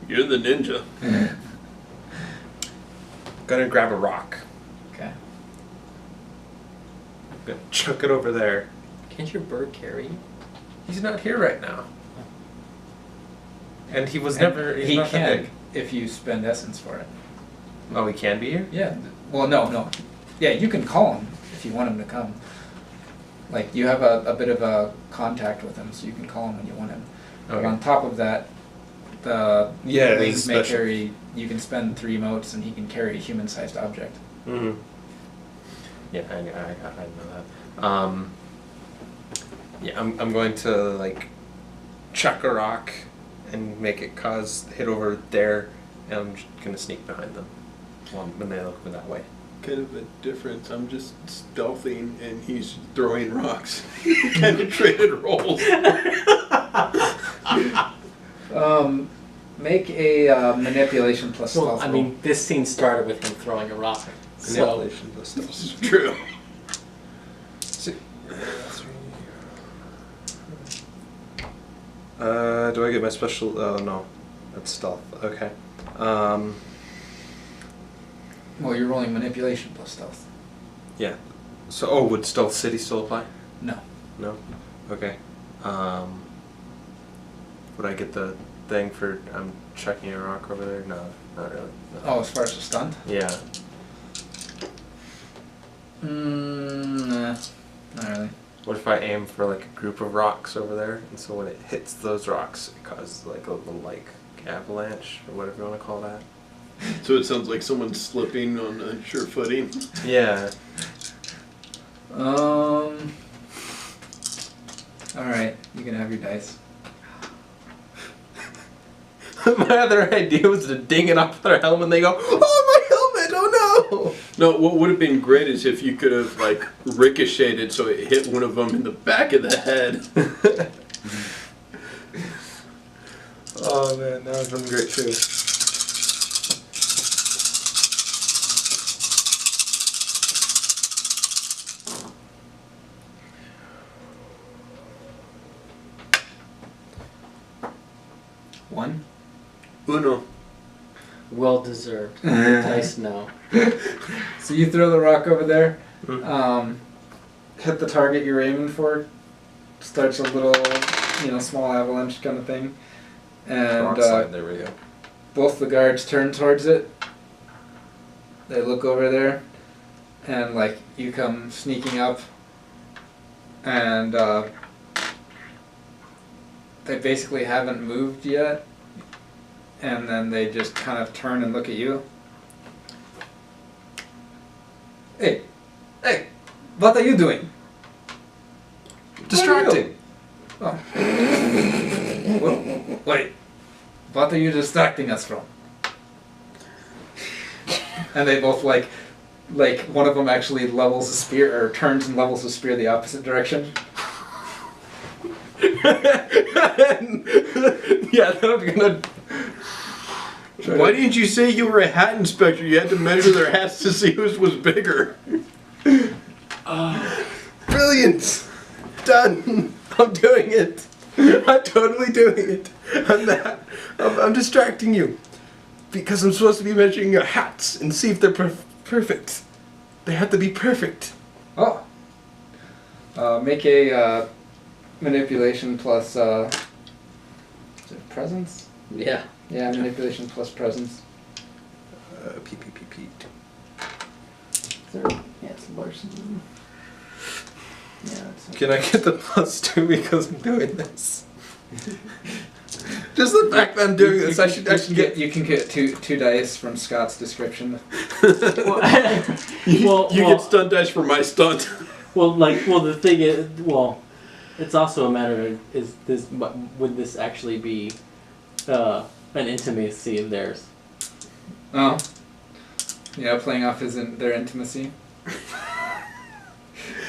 You're the ninja. Gonna grab a rock. Okay. Gonna chuck it over there. Can't your bird carry you? He's not here right now. And he was And never. He's he not that can big. if you spend essence for it. Oh, he can be here? Yeah. Well, no. Yeah, you can call him if you want him to come. Like you have a bit of a contact with him, so you can call him when you want him. But on top of that, the Yeah, wings it's may special. carry. You can spend 3 motes, and he can carry a human-sized object. Mm-hmm. Yeah, I know that. Yeah, I'm going to like chuck a rock and make it hit over there, and I'm just gonna sneak behind them when they look that way. Kind of a difference. I'm just stealthing and he's throwing rocks. Kind of traded roles. Make a manipulation plus Well, stealth I roll. mean, this scene started with him throwing a rock. So, Manipulation plus stealth. It's true. Do I get my special? Oh no, that's stealth. Okay. Well, you're rolling manipulation plus stealth. Yeah. So, would Stealth City still apply? No. No. Okay. Would I get the thing for chucking a rock over there? No, not really. No. Oh, as far as the stunt? Yeah. Nah, not really. What if I aim for like a group of rocks over there, and so when it hits those rocks, it causes like a little like avalanche or whatever you want to call that? So it sounds like someone's slipping on unsure footing. Yeah. Alright, you can have your dice. My other idea was to ding it off their helmet and they go, "Oh, my helmet, oh no!" No, what would have been great is if you could have like ricocheted so it hit one of them in the back of the head. Oh man, that would have been great too. One. Uno. Well deserved. Dice no. So you throw the rock over there, Mm. hit the target you're aiming for, starts a little, small avalanche kind of thing, and Rock slide, there we go. both the guards turn towards it. They look over there, and like you come sneaking up, and they basically haven't moved yet, and then they just kind of turn and look at you. Hey, what are you doing? Distracting. Oh. Wait, what are you distracting us from? And they both like one of them actually levels a spear or turns and levels a spear the opposite direction. Yeah, I'm gonna. Why didn't you say you were a hat inspector? You had to measure their hats to see whose was bigger. Brilliant! Done! I'm doing it! I'm totally doing it! I'm distracting you. Because I'm supposed to be measuring your hats and see if they're perfect. They have to be perfect. Oh. Make a manipulation plus is it presence? Yeah. Yeah, manipulation plus presence. Pete. Third. Yeah, it's Larson. Yeah. Can I get the +2 because I'm doing this? Just the fact that I'm doing this, I should get. You can get two dice from Scott's description. You get stunt dice for my stunt. The thing is, it's also a matter of would this actually be an intimacy of theirs? Oh. Yeah, playing off their intimacy.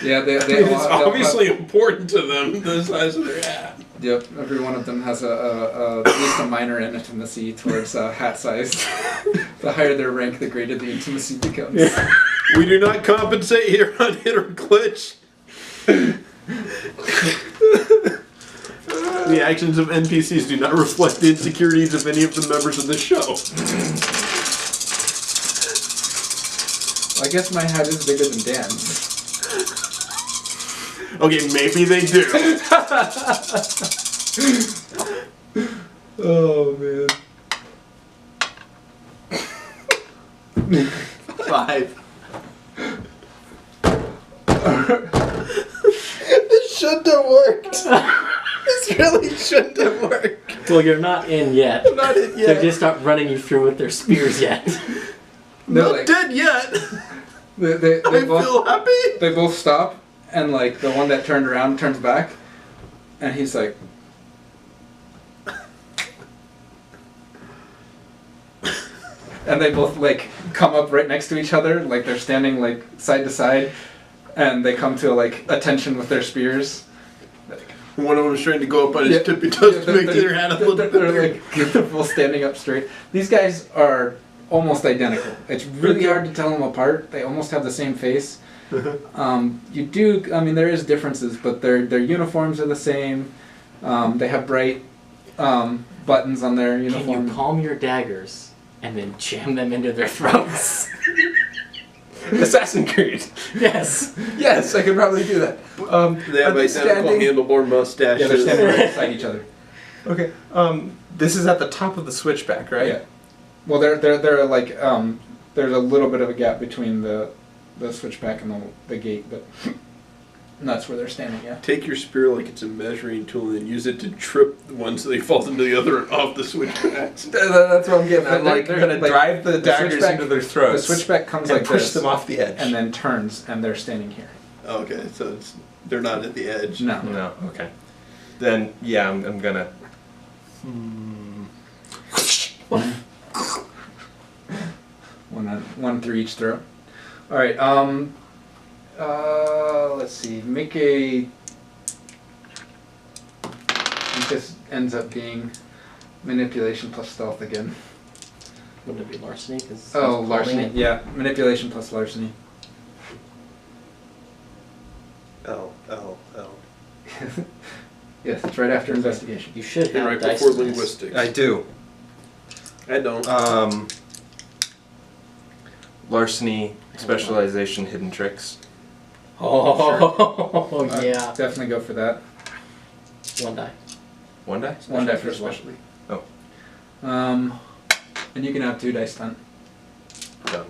Yeah, they It's obviously important to them, the size of their hat. Yep, every one of them has at least a minor intimacy towards hat size. The higher their rank, the greater the intimacy becomes. We do not compensate here on Hit or Glitch. The actions of NPCs do not reflect the insecurities of any of the members of the show. Well, I guess my hat is bigger than Dan's. Okay, maybe they do. Oh man. 5. This shouldn't have worked. This really shouldn't have worked. Well, you're not in yet. I'm not in yet. They're just not running you through with their spears yet. Not dead yet. They I both, feel happy. They both stop, and like the one that turned around turns back, and he's like, and they both like come up right next to each other, like they're standing like side to side, and they come to like attention with their spears. One of them is trying to go up on his tippy toes to make their hat a little bit They're bigger. like they're both standing up straight. These guys are almost identical. It's really hard to tell them apart. They almost have the same face. There is differences, but their uniforms are the same. They have bright buttons on their uniform. Can you palm your daggers and then jam them into their throats? Assassin's Creed. Yes. Yes, I could probably do that. They have identical handlebar mustaches. Yeah, they're standing right beside each other. Okay. This is at the top of the switchback, right? Yeah. Well, they're like there's a little bit of a gap between the switchback and the gate, but that's where they're standing. Yeah. Take your spear like it's a measuring tool and then use it to trip the one so they fall into the other and off the switchbacks. That's what I'm getting at. They're gonna drive the daggers switchback- into their throats. The switchback comes and like push this, them off the edge. and then turns, and they're standing here. Okay, so they're not at the edge. No. No. Okay. Then yeah, I'm gonna. One through each throw. All right. Let's see. Make a. I think this ends up being manipulation plus stealth again. Wouldn't it be larceny? 'Cause Oh, he's larceny. holding it? Yeah, manipulation plus larceny. L. Yes, it's right after investigation. You should And have right dice before in this. linguistics. I do. I don't. Larceny, specialization, hidden tricks. Oh, I'd yeah. definitely go for that. One die. One die. One die for Specialty specialty. Oh, And you can have 2 dice stunt. done.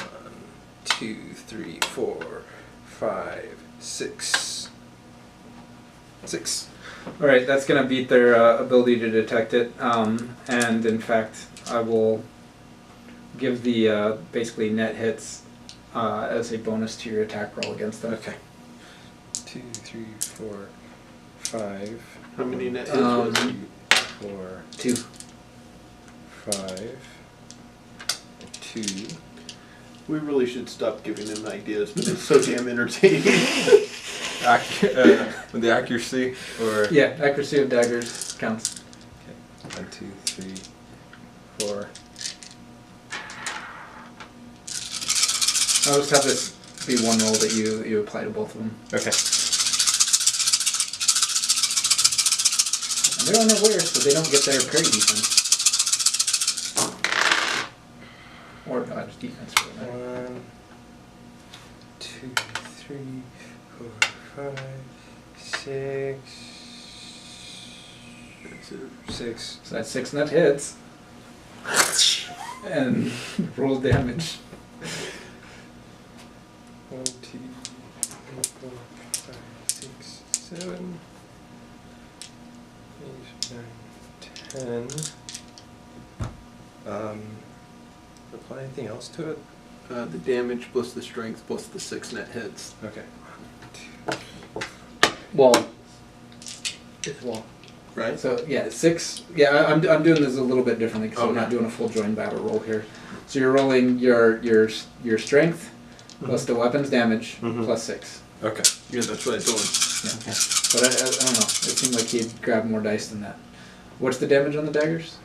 One, 2, 3, 4, 5, 6. 6. All right, that's going to beat their ability to detect it. And in fact, I will give the basically net hits as a bonus to your attack roll against them. Okay. 2, 3, 4, 5. How many net hits was it? 4, 2. 5, 2. We really should stop giving them ideas, but it's so damn entertaining. With the accuracy, or Yeah, accuracy of daggers counts. 1, 2, 3, 4. I'll just have this be one roll that you apply to both of them. Okay. And they're unaware, so they don't get their parry defense. Or dodge defense for that matter. 1, 2, 3, 4, 5, 6. That's it. 6. So that's 6 net hits. And roll damage. 1, 2, 3, 4, 5, 6, 7, 8, 9, 10. Apply anything else to it? The damage plus the strength plus the 6 net hits. Okay. Well, it's one. Right? So yeah, 6. Yeah, I'm doing this a little bit differently because I'm Okay. not doing a full joined battle roll here. So you're rolling your strength plus the weapons damage Mhm. plus 6. Okay. Yeah, that's what I told him. Yeah. But I don't know. It seemed like he'd grabbed more dice than that. What's the damage on the daggers?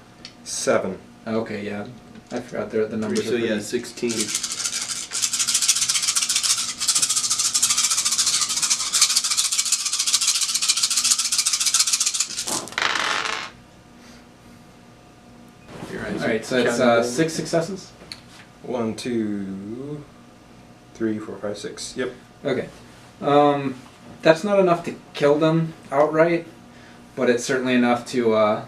7. Oh, okay, yeah. I forgot the numbers. So are yeah, pretty- 16. Your eyes All right, so it's counting 6 successes. 1, 2, 3, 4, 5, 6. Yep. Okay. That's not enough to kill them outright, but it's certainly enough to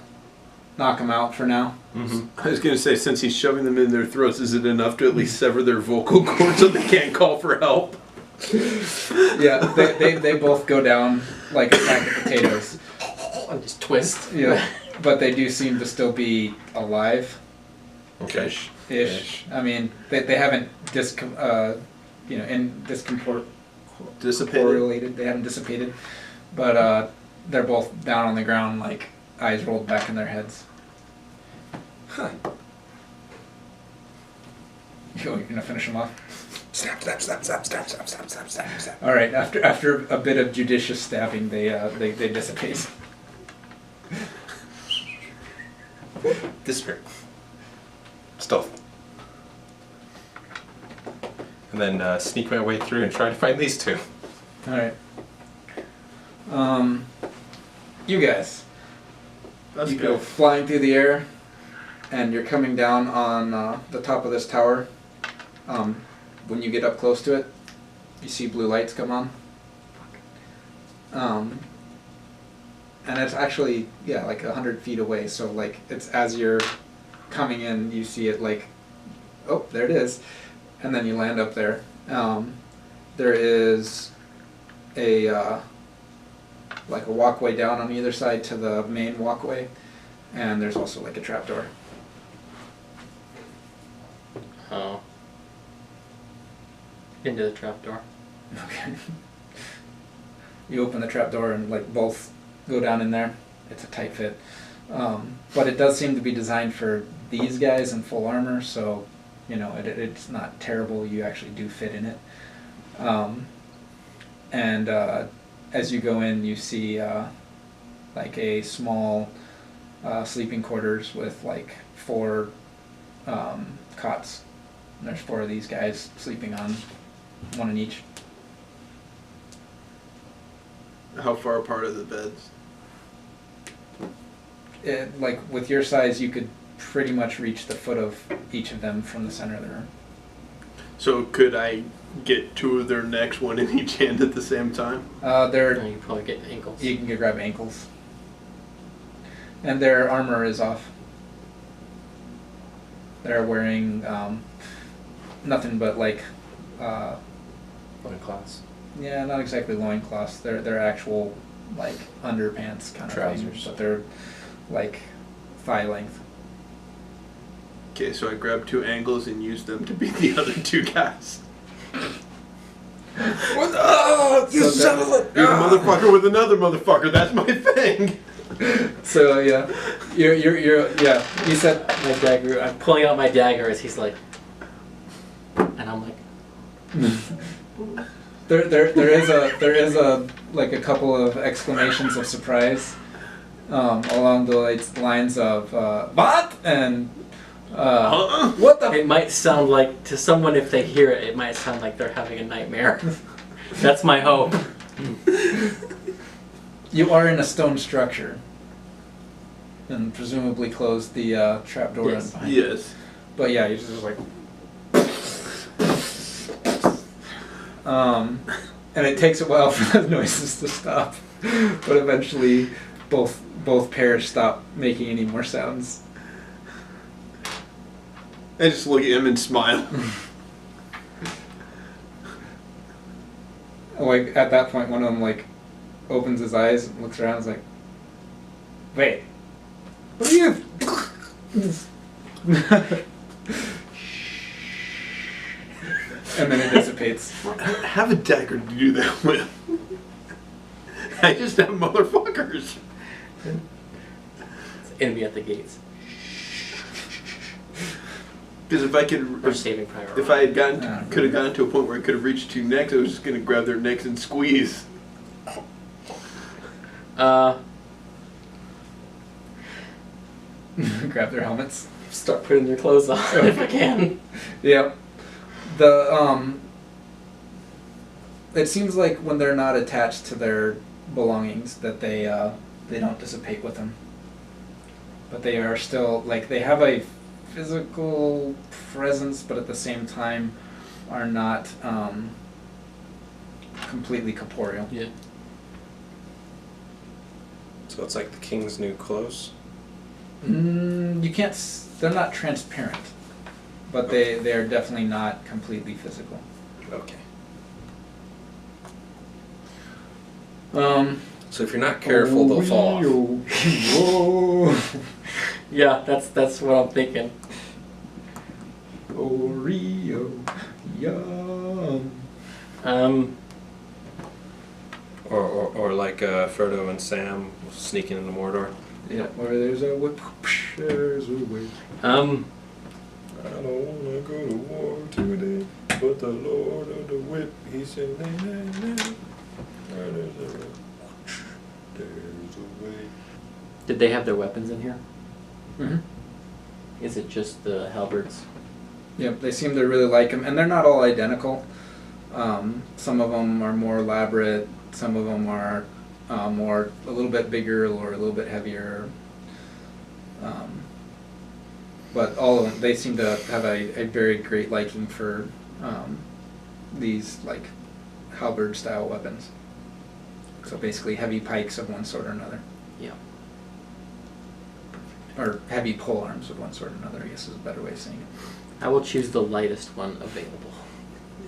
knock them out for now. Mm-hmm. I was going to say, since he's shoving them in their throats, is it enough to at least sever their vocal cords so they can't call for help? Yeah, they both go down like a sack of potatoes. And just twist. Yeah, but they do seem to still be alive. Okay. Ish. I mean, they haven't Dissipated. correlated. They haven't dissipated, but they're both down on the ground, like eyes rolled back in their heads. Huh. You're gonna finish them off. Snap, snap, snap, snap, snap, snap, snap, snap, snap, snap. All right. After a bit of judicious stabbing, they dissipate. Disappear. Stealth. And then sneak my way through and try to find these two. All right. You guys. That's You good. go flying through the air, and you're coming down on the top of this tower. when you get up close to it, you see blue lights come on. And it's actually, yeah, like 100 feet away. So like it's as you're coming in, you see it like, oh, there it is, and then you land up there. There is a like a walkway down on either side to the main walkway, and there's also like a trapdoor. Oh. Into the trapdoor. Okay. You open the trapdoor and like both go down in there. It's a tight fit. But it does seem to be designed for these guys in full armor, so you know it's not terrible. You actually do fit in it. And as you go in, you see like a small sleeping quarters with like 4 cots. And there's 4 of these guys sleeping on one in each. How far apart are the beds? Like with your size, you could pretty much reach the foot of each of them from the center of the room. So could I get 2 of their necks, one in each hand at the same time? They're You probably get ankles. You can grab ankles, and their armor is off. They're wearing nothing but like Class. yeah, not exactly loincloths. They're actual like underpants kind of Trousers. thing, but they're like thigh length. Okay, so I grabbed 2 angles and used them to beat the other 2 guys. What? Oh, you So son of a! You're the motherfucker with another motherfucker. That's my thing. So yeah, you're yeah. You said My dagger. I'm pulling out my dagger as he's like, and I'm like, there is a like a couple of exclamations of surprise along the lines of what and what the it might sound like to someone if they hear it, it might sound like they're having a nightmare. That's my hope. You are in a stone structure, and presumably closed the trapdoor Yes. behind you. Yes. But yeah, you're just like. And it takes a while for the noises to stop, but eventually both pairs stop making any more sounds. I just look at him and smile. Like at that point, one of them like opens his eyes and looks around and is like, "Wait, what are you?" And then it dissipates. I don't have a dagger to do that with. I just have motherfuckers. It's enemy at the gates. Because if I could, We're saving priority. if I had could have gotten to a point where I could have reached 2 necks, I was just gonna grab their necks and squeeze. Grab their helmets. Start putting their clothes on if I can. Yep. The it seems like when they're not attached to their belongings that they don't dissipate with them. But they are still like they have a physical presence, but at the same time are not completely corporeal. Yeah. So it's like the king's new clothes. You can't. They're not transparent, but they are definitely not completely physical. Okay. So if you're not careful, they'll fall off. Whoa. Yeah, that's what I'm thinking. Oreo, yum. Or like Frodo and Sam sneaking into Mordor. Yeah, where there's a whip, there's a way. I don't wanna go to war today, but the Lord of the Whip, he said, nay, nay, nay. There's a way. Did they have their weapons in here? Mm-hmm. Is it just the halberds? Yep, they seem to really like them, and they're not all identical. Some of them are more elaborate. Some of them are a little bit bigger or a little bit heavier. But all of them, they seem to have a very great liking for these like halberd style weapons. So basically heavy pikes of one sort or another. Yeah. Or heavy pole arms of one sort or another, I guess is a better way of saying it. I will choose the lightest one available.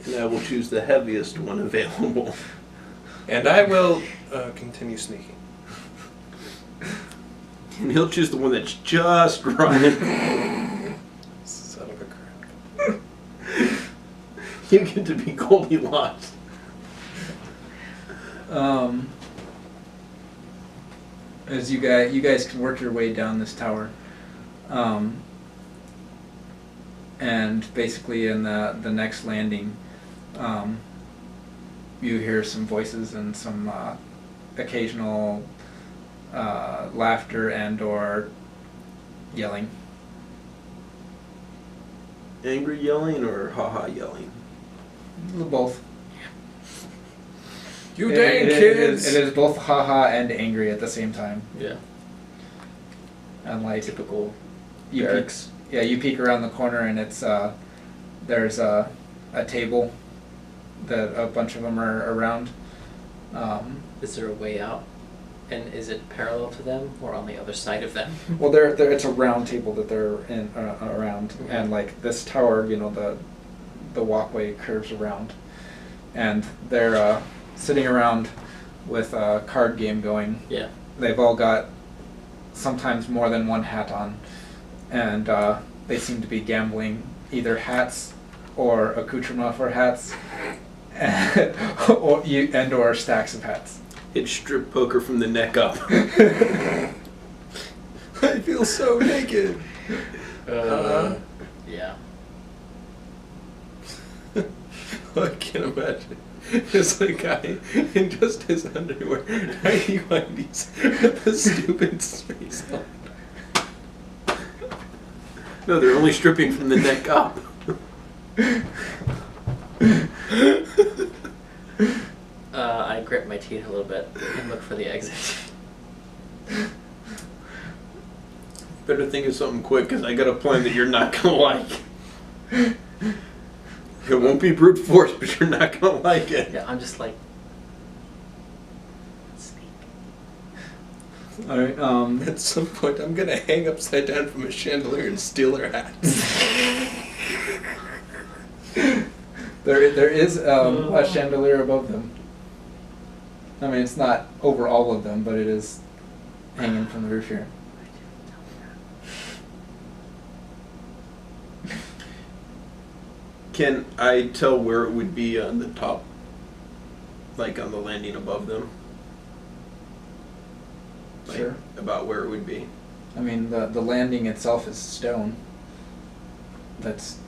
And I will choose the heaviest one available. And I will continue sneaking. And he'll choose the one that's just right. Son of a crap. You get to be Goldilocks. As you guys can work your way down this tower, and basically in the next landing, you hear some voices and some occasional laughter and or yelling. Angry yelling or haha yelling? Both. You It- dang it- kids! It is both haha and angry at the same time. Yeah. And like Typical you peek, barracks. yeah, you peek around the corner and it's there's a table that a bunch of them are around. Is there a way out? And is it parallel to them or on the other side of them? Well, it's a round table that they're in around, and like this tower, you know, the walkway curves around, and they're sitting around with a card game going. Yeah. They've all got sometimes more than one hat on, and they seem to be gambling either hats or accoutrement for hats, or stacks of hats. It's strip poker from the neck up. I feel so naked. Yeah. I can imagine. It's like a guy in just his underwear, tiny whiteys, with a stupid space on. No, they're only stripping from the neck up. I grit my teeth a little bit and look for the exit. Better think of something quick, because I got a plan that you're not gonna like. It won't be brute force, but you're not gonna like it. Yeah, I'm just like, sneak. All right. At some point, I'm gonna hang upside down from a chandelier and steal her hats. There is a chandelier above them. I mean, it's not over all of them, but it is hanging from the roof here. Can I tell where it would be on the top? Like on the landing above them? Like, Sure. about where it would be. I mean, the landing itself is stone. That's,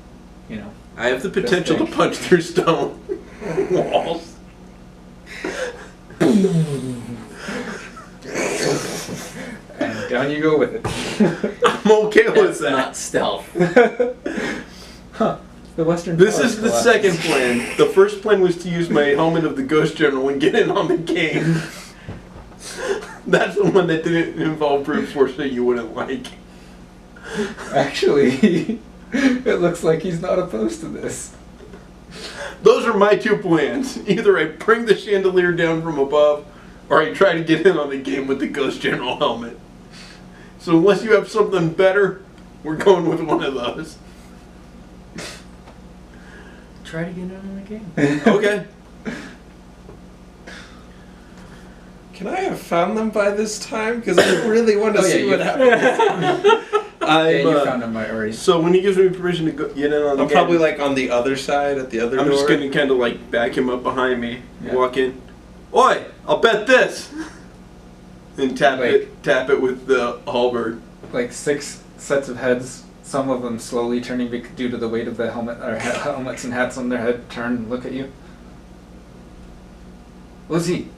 you know. I have the potential to big. punch through stone walls. And down you go with it. I'm okay with That's that. not stealth. Huh. The Western. This Power is the collapses. second plan. The first plan was to use my helmet of the Ghost General and get in on the game. That's the one that didn't involve brute force that you wouldn't like. Actually, it looks like he's not opposed to this. Those are my two plans. Either I bring the chandelier down from above, or I try to get in on the game with the Ghost General helmet. So unless you have something better, we're going with one of those. Try to get in on the game. Okay. Can I have found them by this time? Because I really want to Oh, yeah, see you- what happens. Yeah, you I'm, found him already. so when he gives me permission to go, get in on the I'm game, probably like on the other side at the other I'm door. just gonna kind of like back him up behind me, Yeah. walk in. Oi! I'll bet this. And tap it with the halberd. Like 6 sets of heads. Some of them slowly turning due to the weight of the helmet, or helmets and hats on their head. Turn and look at you. What's he?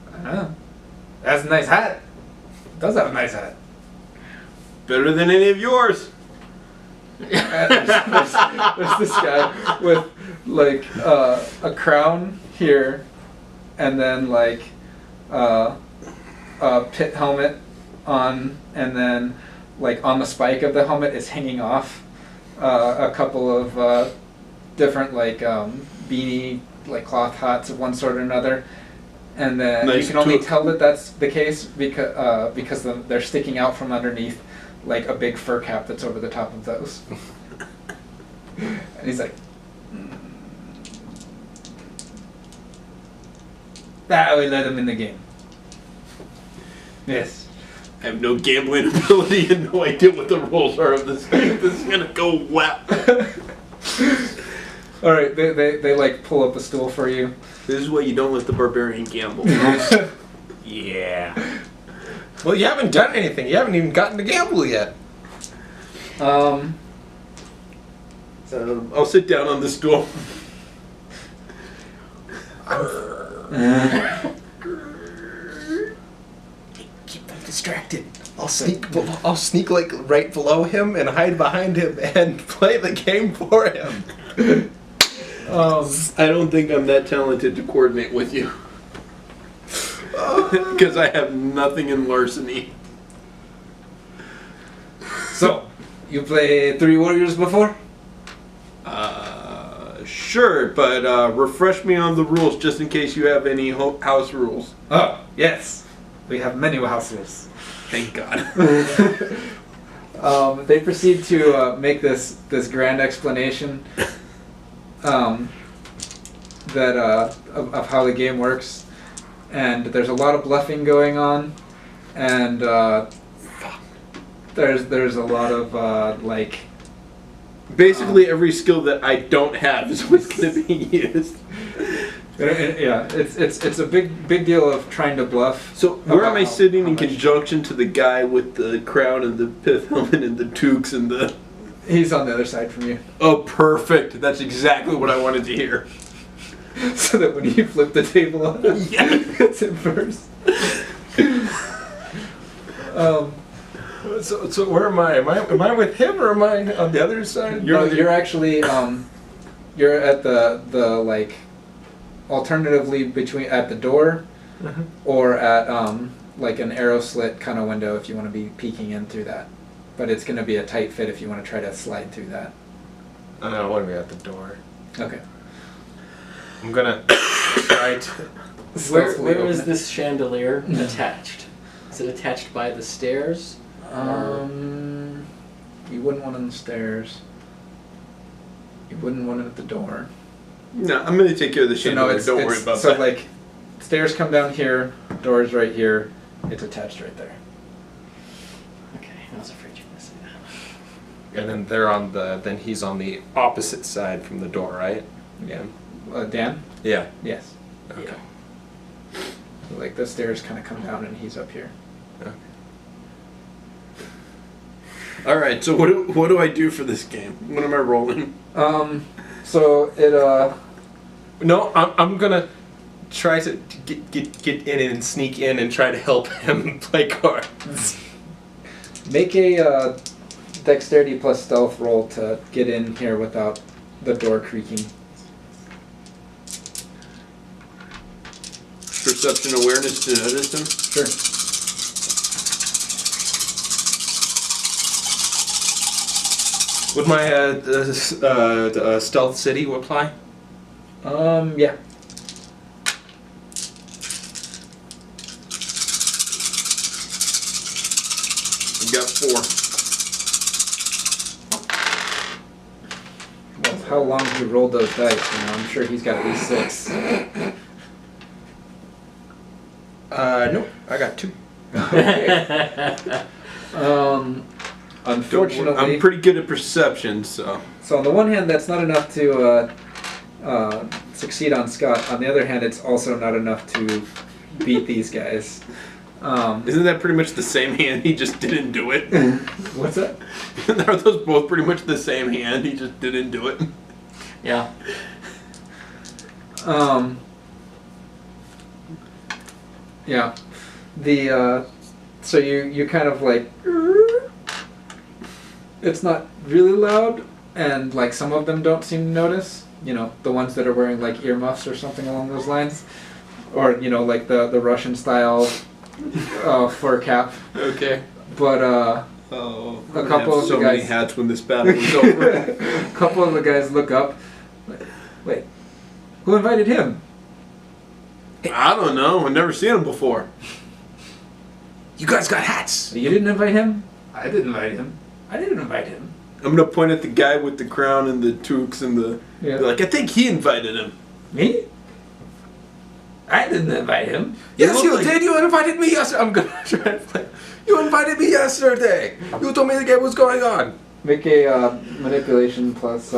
I don't know. That's a nice hat. Does have a nice hat. Better than any of yours. There's this guy with like a crown here, and then like a pit helmet on, and then like on the spike of the helmet is hanging off a couple of different like beanie, like cloth hats of one sort or another, and then Nice you can only toque. tell that that's the case because they're sticking out from underneath like a big fur cap that's over the top of those. And he's like, that we let him in the game. Yes. I have no gambling ability and no idea what the rules are of this game. This is gonna go well. All right, they like pull up a stool for you. This is why you don't let the barbarian gamble. Yeah. Well, you haven't done anything. You haven't even gotten to gamble yet. I'll sit down on the stool. Keep them distracted. I'll sneak like right below him and hide behind him and play the game for him. I don't think I'm that talented to coordinate with you. Because I have nothing in larceny. So, you play Three Warriors before? Sure, but refresh me on the rules just in case you have any house rules. Oh, yes. We have many house rules. Thank God. They proceed to make this grand explanation that of how the game works, and there's a lot of bluffing going on, and there's a lot of like. Basically, every skill that I don't have is what's going to be used. Yeah, it's a big deal of trying to bluff. So where am I How- sitting how in much- conjunction to the guy with the crown and the pith helmet and the toques and the... He's on the other side from you, Oh, perfect. That's exactly what I wanted to hear. so that when you flip the table on him, Yeah. it's in first. So where am I? Am I with him or am I on the other side? You're actually you're at the like alternatively between at the door or at like an arrow slit kind of window if you want to be peeking in through that. But it's going to be a tight fit if you want to try to slide through that. I don't want to be at the door. Okay. I'm gonna try to. Stealthily Where open is it. this chandelier attached? Is it attached by the stairs? You wouldn't want it on the stairs. You wouldn't want it at the door. No, I'm going to take care of the So no, chandelier. it's Don't worry about so that. like stairs come down here, doors right here. It's attached right there. Okay, I was afraid you were going to say that. And then they're on the. Then he's on the opposite side from the door, right? Yeah. Dan? Yeah. Yes. Okay. So like the stairs kind of come down and he's up here. Okay. All right, so what do I do for this game? What am I rolling? So it No, I'm gonna try to get in and sneak in and try to help him play cards. make a dexterity plus stealth roll to get in here without the door creaking. Perception awareness to notice him? Sure. Would my stealth city apply? Yeah. I've got 4. Well, how long have you rolled those dice? You know, I'm sure he's got at least 6. No, I got 2. Unfortunately, I'm pretty good at perception, so... so on the one hand, that's not enough to succeed on Scott. On the other hand, it's also not enough to beat these guys. Isn't that pretty much the same hand? He just didn't do it. What's that? Are those both pretty much the same hand? He just didn't do it. Yeah. Yeah. The so you kind of like it's not really loud, and like some of them don't seem to notice. You know, the ones that are wearing like earmuffs or something along those lines, or you know, like the Russian style fur cap. Okay. But Oh, A couple of so the many guys- hats when this battle is over. a couple of the guys look up, like, Who invited him? I don't know. I've never seen him before. You guys got hats. You didn't invite him? I didn't invite him. I didn't invite him. I'm gonna point at the guy with the crown and the toques and the. Yeah. Like, I think he invited him. Me? I didn't invite him. Yes, look you like- did. You invited me yesterday. I'm gonna try and play. You invited me yesterday. You told me to get what's going on. Make a manipulation plus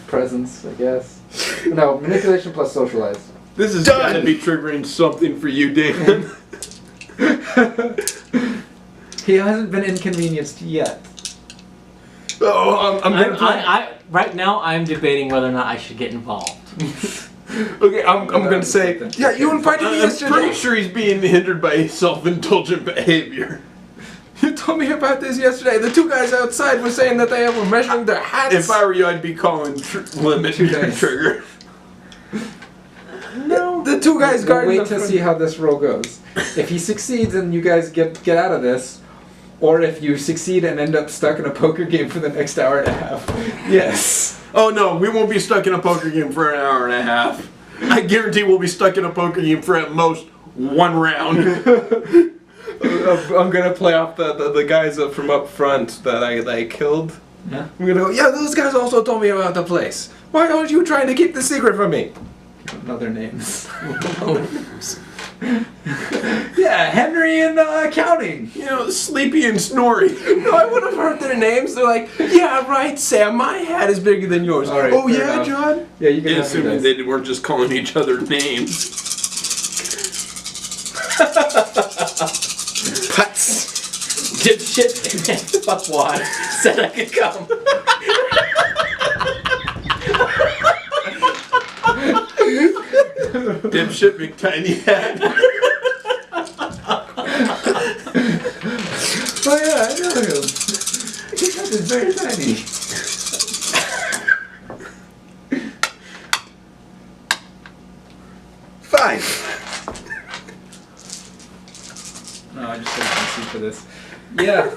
presence, I guess. No, manipulation plus socialize. This is Done. gotta be triggering something for you, Dan. He hasn't been inconvenienced yet. Oh, I'm gonna play. Right now, I'm debating whether or not I should get involved. Okay, I'm gonna say. Yeah, you invited me I'm yesterday. pretty sure he's being hindered by self-indulgent behavior. You told me about this yesterday. The two guys outside were saying that they were measuring their hats. If I were you, I'd be calling limit Nice. trigger. No. The two guys We'll guarding wait the to front. see how this roll goes. If he succeeds and you guys get out of this, or if you succeed and end up stuck in a poker game for the next hour and a half. Yes. Oh no, we won't be stuck in a poker game for an hour and a half. I guarantee we'll be stuck in a poker game for at most 1 round. I'm gonna play off the guys from up front that I killed. Yeah. I'm gonna go. Yeah, those guys also told me about the place. Why aren't you trying to keep the secret from me? Other names. Yeah, Henry in accounting. You know, Sleepy and Snorri. No, I would have heard their names. They're like, yeah, right, Sam. My hat is bigger than yours. All right, oh fair yeah, enough. John. Yeah, you can have your Assuming dice. they weren't just calling each other names. Putts. Dipshit and fuckwad said I could come. Dipshit McTiny hat. Oh yeah, I know him. His head is very tiny. Five. No, I just didn't see for this. Yeah.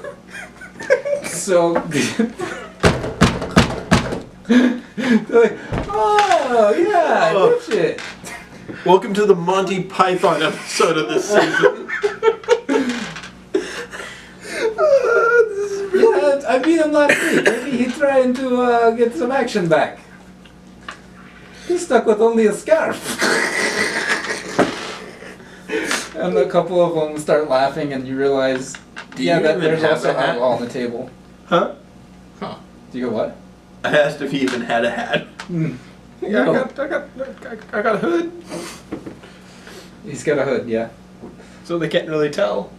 So they're like, oh yeah, Oh. dipshit. Welcome to the Monty Python episode of this season. Yeah, I beat him last week. Maybe he's trying to get some action back. He's stuck with only a scarf. And a couple of them start laughing, and you realize, Do yeah, you that even there's have also a hat? alcohol on the table. Huh? Huh. Do you go what? I asked if he even had a hat. Yeah, No. I got a hood, He's got a hood, yeah. so they can't really tell.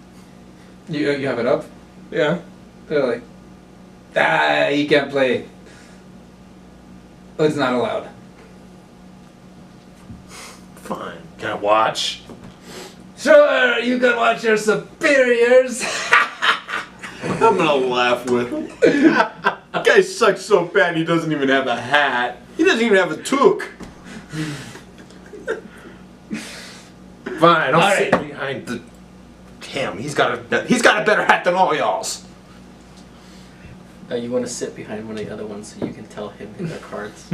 You have it up? Yeah. They're like, he can't play. It's not allowed. Fine. Can I watch? Sure, you can watch your superiors. I'm gonna laugh with him. Guy sucks so bad he doesn't even have a hat. He doesn't even have a toque. Fine. I'll All sit right. behind him. He's got a better hat than all y'all's. You want to sit behind one of the other ones so you can tell him their cards.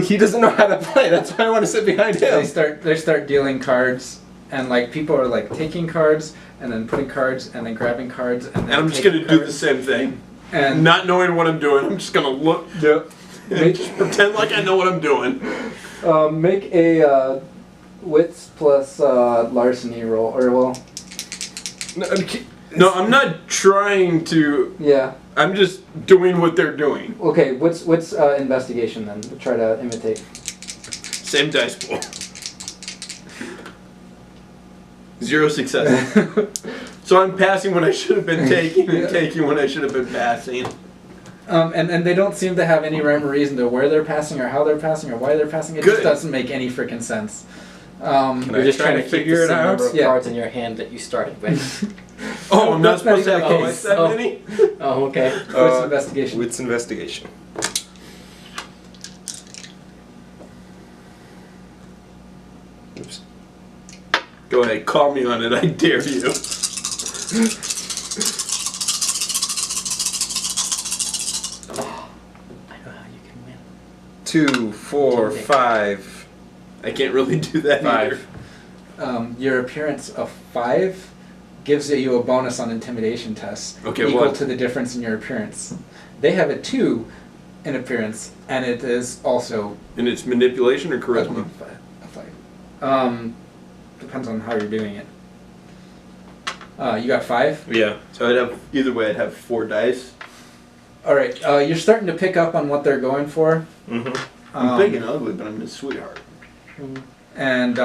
He doesn't know how to play. That's why I want to sit behind him. They start dealing cards, and like people are like taking cards and then putting cards and then grabbing cards and then And I'm just taking gonna do the cards. same thing. And Not knowing what I'm doing, I'm just gonna look Yep. and just pretend like I know what I'm doing. Make a wits plus larceny roll, or well, No, I'm not trying to. yeah. I'm just doing what they're doing. Okay, what's investigation then? Try to imitate. Same dice pool. 0 success. So I'm passing when I should have been taking and taking when I should have been passing. And they don't seem to have any rhyme or reason to where they're passing or how they're passing or why they're passing. It Good. just doesn't make any freaking sense. You're just trying to figure keep it the same out? number of Yeah. cards in your hand that you started with. Oh, I'm not That's not supposed to have even the my case. 70? Oh, okay. What's investigation? Wits investigation. Oops. Go ahead, call me on it, I dare you. 2, 4, 5. I can't really do that either. 5. Your appearance of 5 gives you a bonus on intimidation tests Okay, equal what? to the difference in your appearance. They have a 2 in appearance, and it is also And it's manipulation or a charisma? 5. Depends on how you're doing it. You got 5? Yeah. So either way, I'd have 4 dice. All right. You're starting to pick up on what they're going for. Mm-hmm. I'm big and ugly, but I'm a sweetheart. And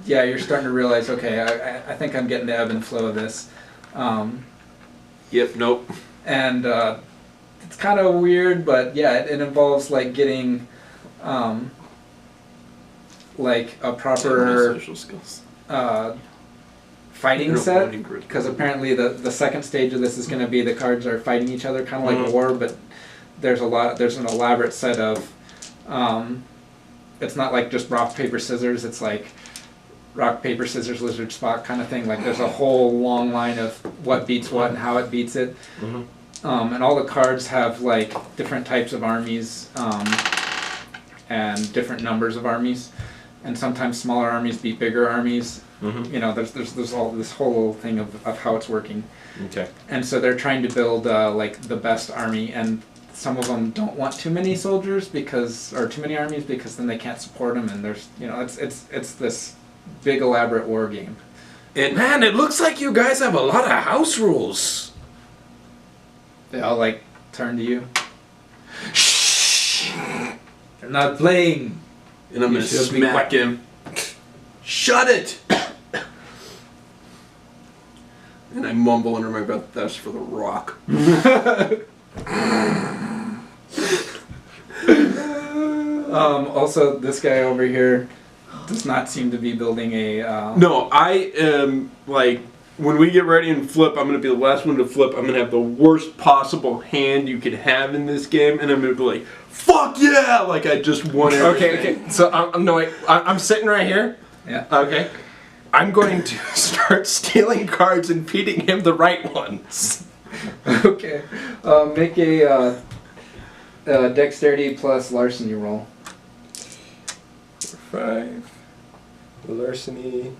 yeah, you're starting to realize, okay, I think I'm getting the ebb and flow of this. Yep, nope. And it's kind of weird, but yeah, it involves like getting like a My proper social skills. fighting No, set. voting group. Because apparently the second stage of this is going to be the cards are fighting each other, kind of like Mhm. war, but there's an elaborate set of. It's not like just rock paper scissors. It's like rock paper scissors lizard spot kind of thing. Like there's a whole long line of what beats what and how it beats it. Mm-hmm. And all the cards have like different types of armies and different numbers of armies, and sometimes smaller armies beat bigger armies. Mm-hmm. You know, there's all this whole thing of how it's working, Okay. and so they're trying to build like the best army, and some of them don't want too many soldiers or too many armies because then they can't support them, and there's it's this big elaborate war game. And Man, it looks like you guys have a lot of house rules. They all like turn to you. Shh. They're not playing. I'm You gonna should be smack quiet. him. Shut it! And I mumble under my breath, that's for the rock. Also, this guy over here does not seem to be building a. No, I am like, when we get ready and flip, I'm gonna be the last one to flip. I'm gonna have the worst possible hand you could have in this game, and I'm gonna be like, fuck yeah! Like I just won everything. Okay. So no, wait. I'm sitting right here. Yeah. Okay. I'm going to start stealing cards and feeding him the right ones. Okay. Make a dexterity plus larceny roll. 5. Larceny.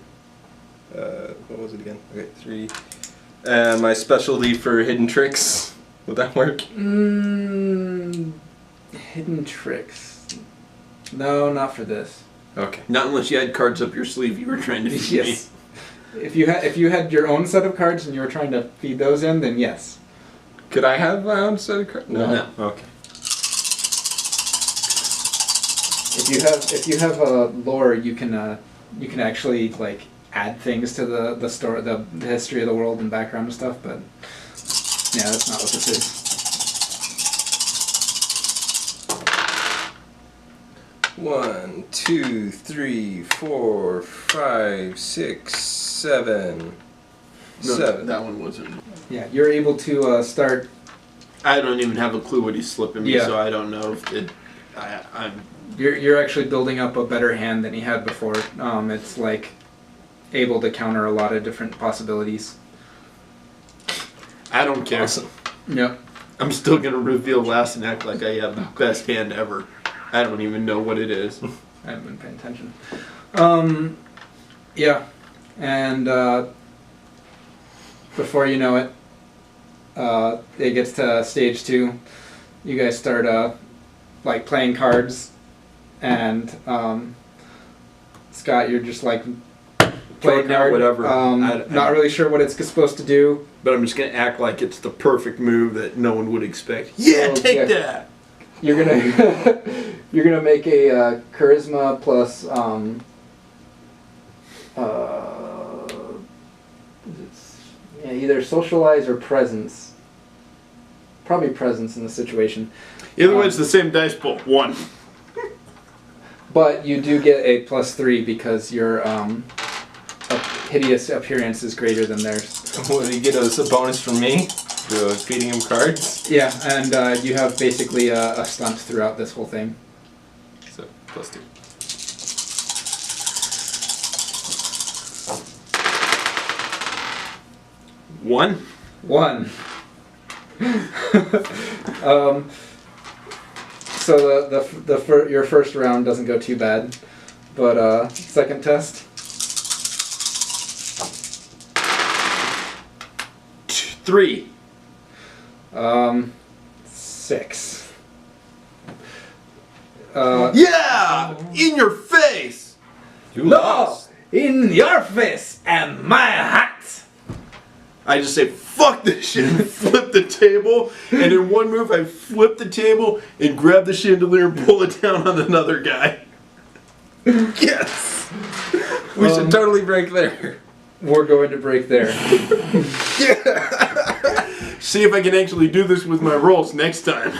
What was it again? Okay, 3. And my specialty for hidden tricks. Would that work? Hidden tricks. No, not for this. Okay. Not unless you had cards up your sleeve you were trying to feed Yes. If you had your own set of cards and you were trying to feed those in, then yes. Could I have my own set of cards? No. Okay. If you have a lore, you can actually like add things to the story, the history of the world and background and stuff. But yeah, that's not what this is. 1, 2, 3, 4, 5, 6, 7. No, 7. that one wasn't. Yeah, you're able to start. I don't even have a clue what he's slipping me, Yeah. so I don't know if it. I'm. You're actually building up a better hand than he had before. It's like able to counter a lot of different possibilities. I don't care. Awesome. Yep. I'm still gonna reveal last and act like I have the best hand ever. I don't even know what it is. I haven't been paying attention. Yeah, and before you know it, it gets to stage 2. You guys start like playing cards, and Scott, you're just like play a Talk out card. whatever. Not really sure what it's supposed to do. But I'm just gonna act like it's the perfect move that no one would expect. Yeah, Oh, take yeah. that. You're gonna you're gonna make a charisma plus either socialize or presence. Probably presence in the situation. Either way, it's the same dice pool. 1. But you do get a +3 because your hideous appearance is greater than theirs. Will he get a bonus from me for feeding him cards? Yeah, and you have basically a stunt throughout this whole thing. So, +2. One. 1. So your first round doesn't go too bad, but second test. 3. 6. Yeah! In your face! You No! lost. In your face and my hat! I just say, fuck this shit, and flip the table, and in one move I flip the table and grab the chandelier and pull it down on another guy. Yes! We should totally break there. We're going to break there. Yeah! See if I can actually do this with my rolls next time.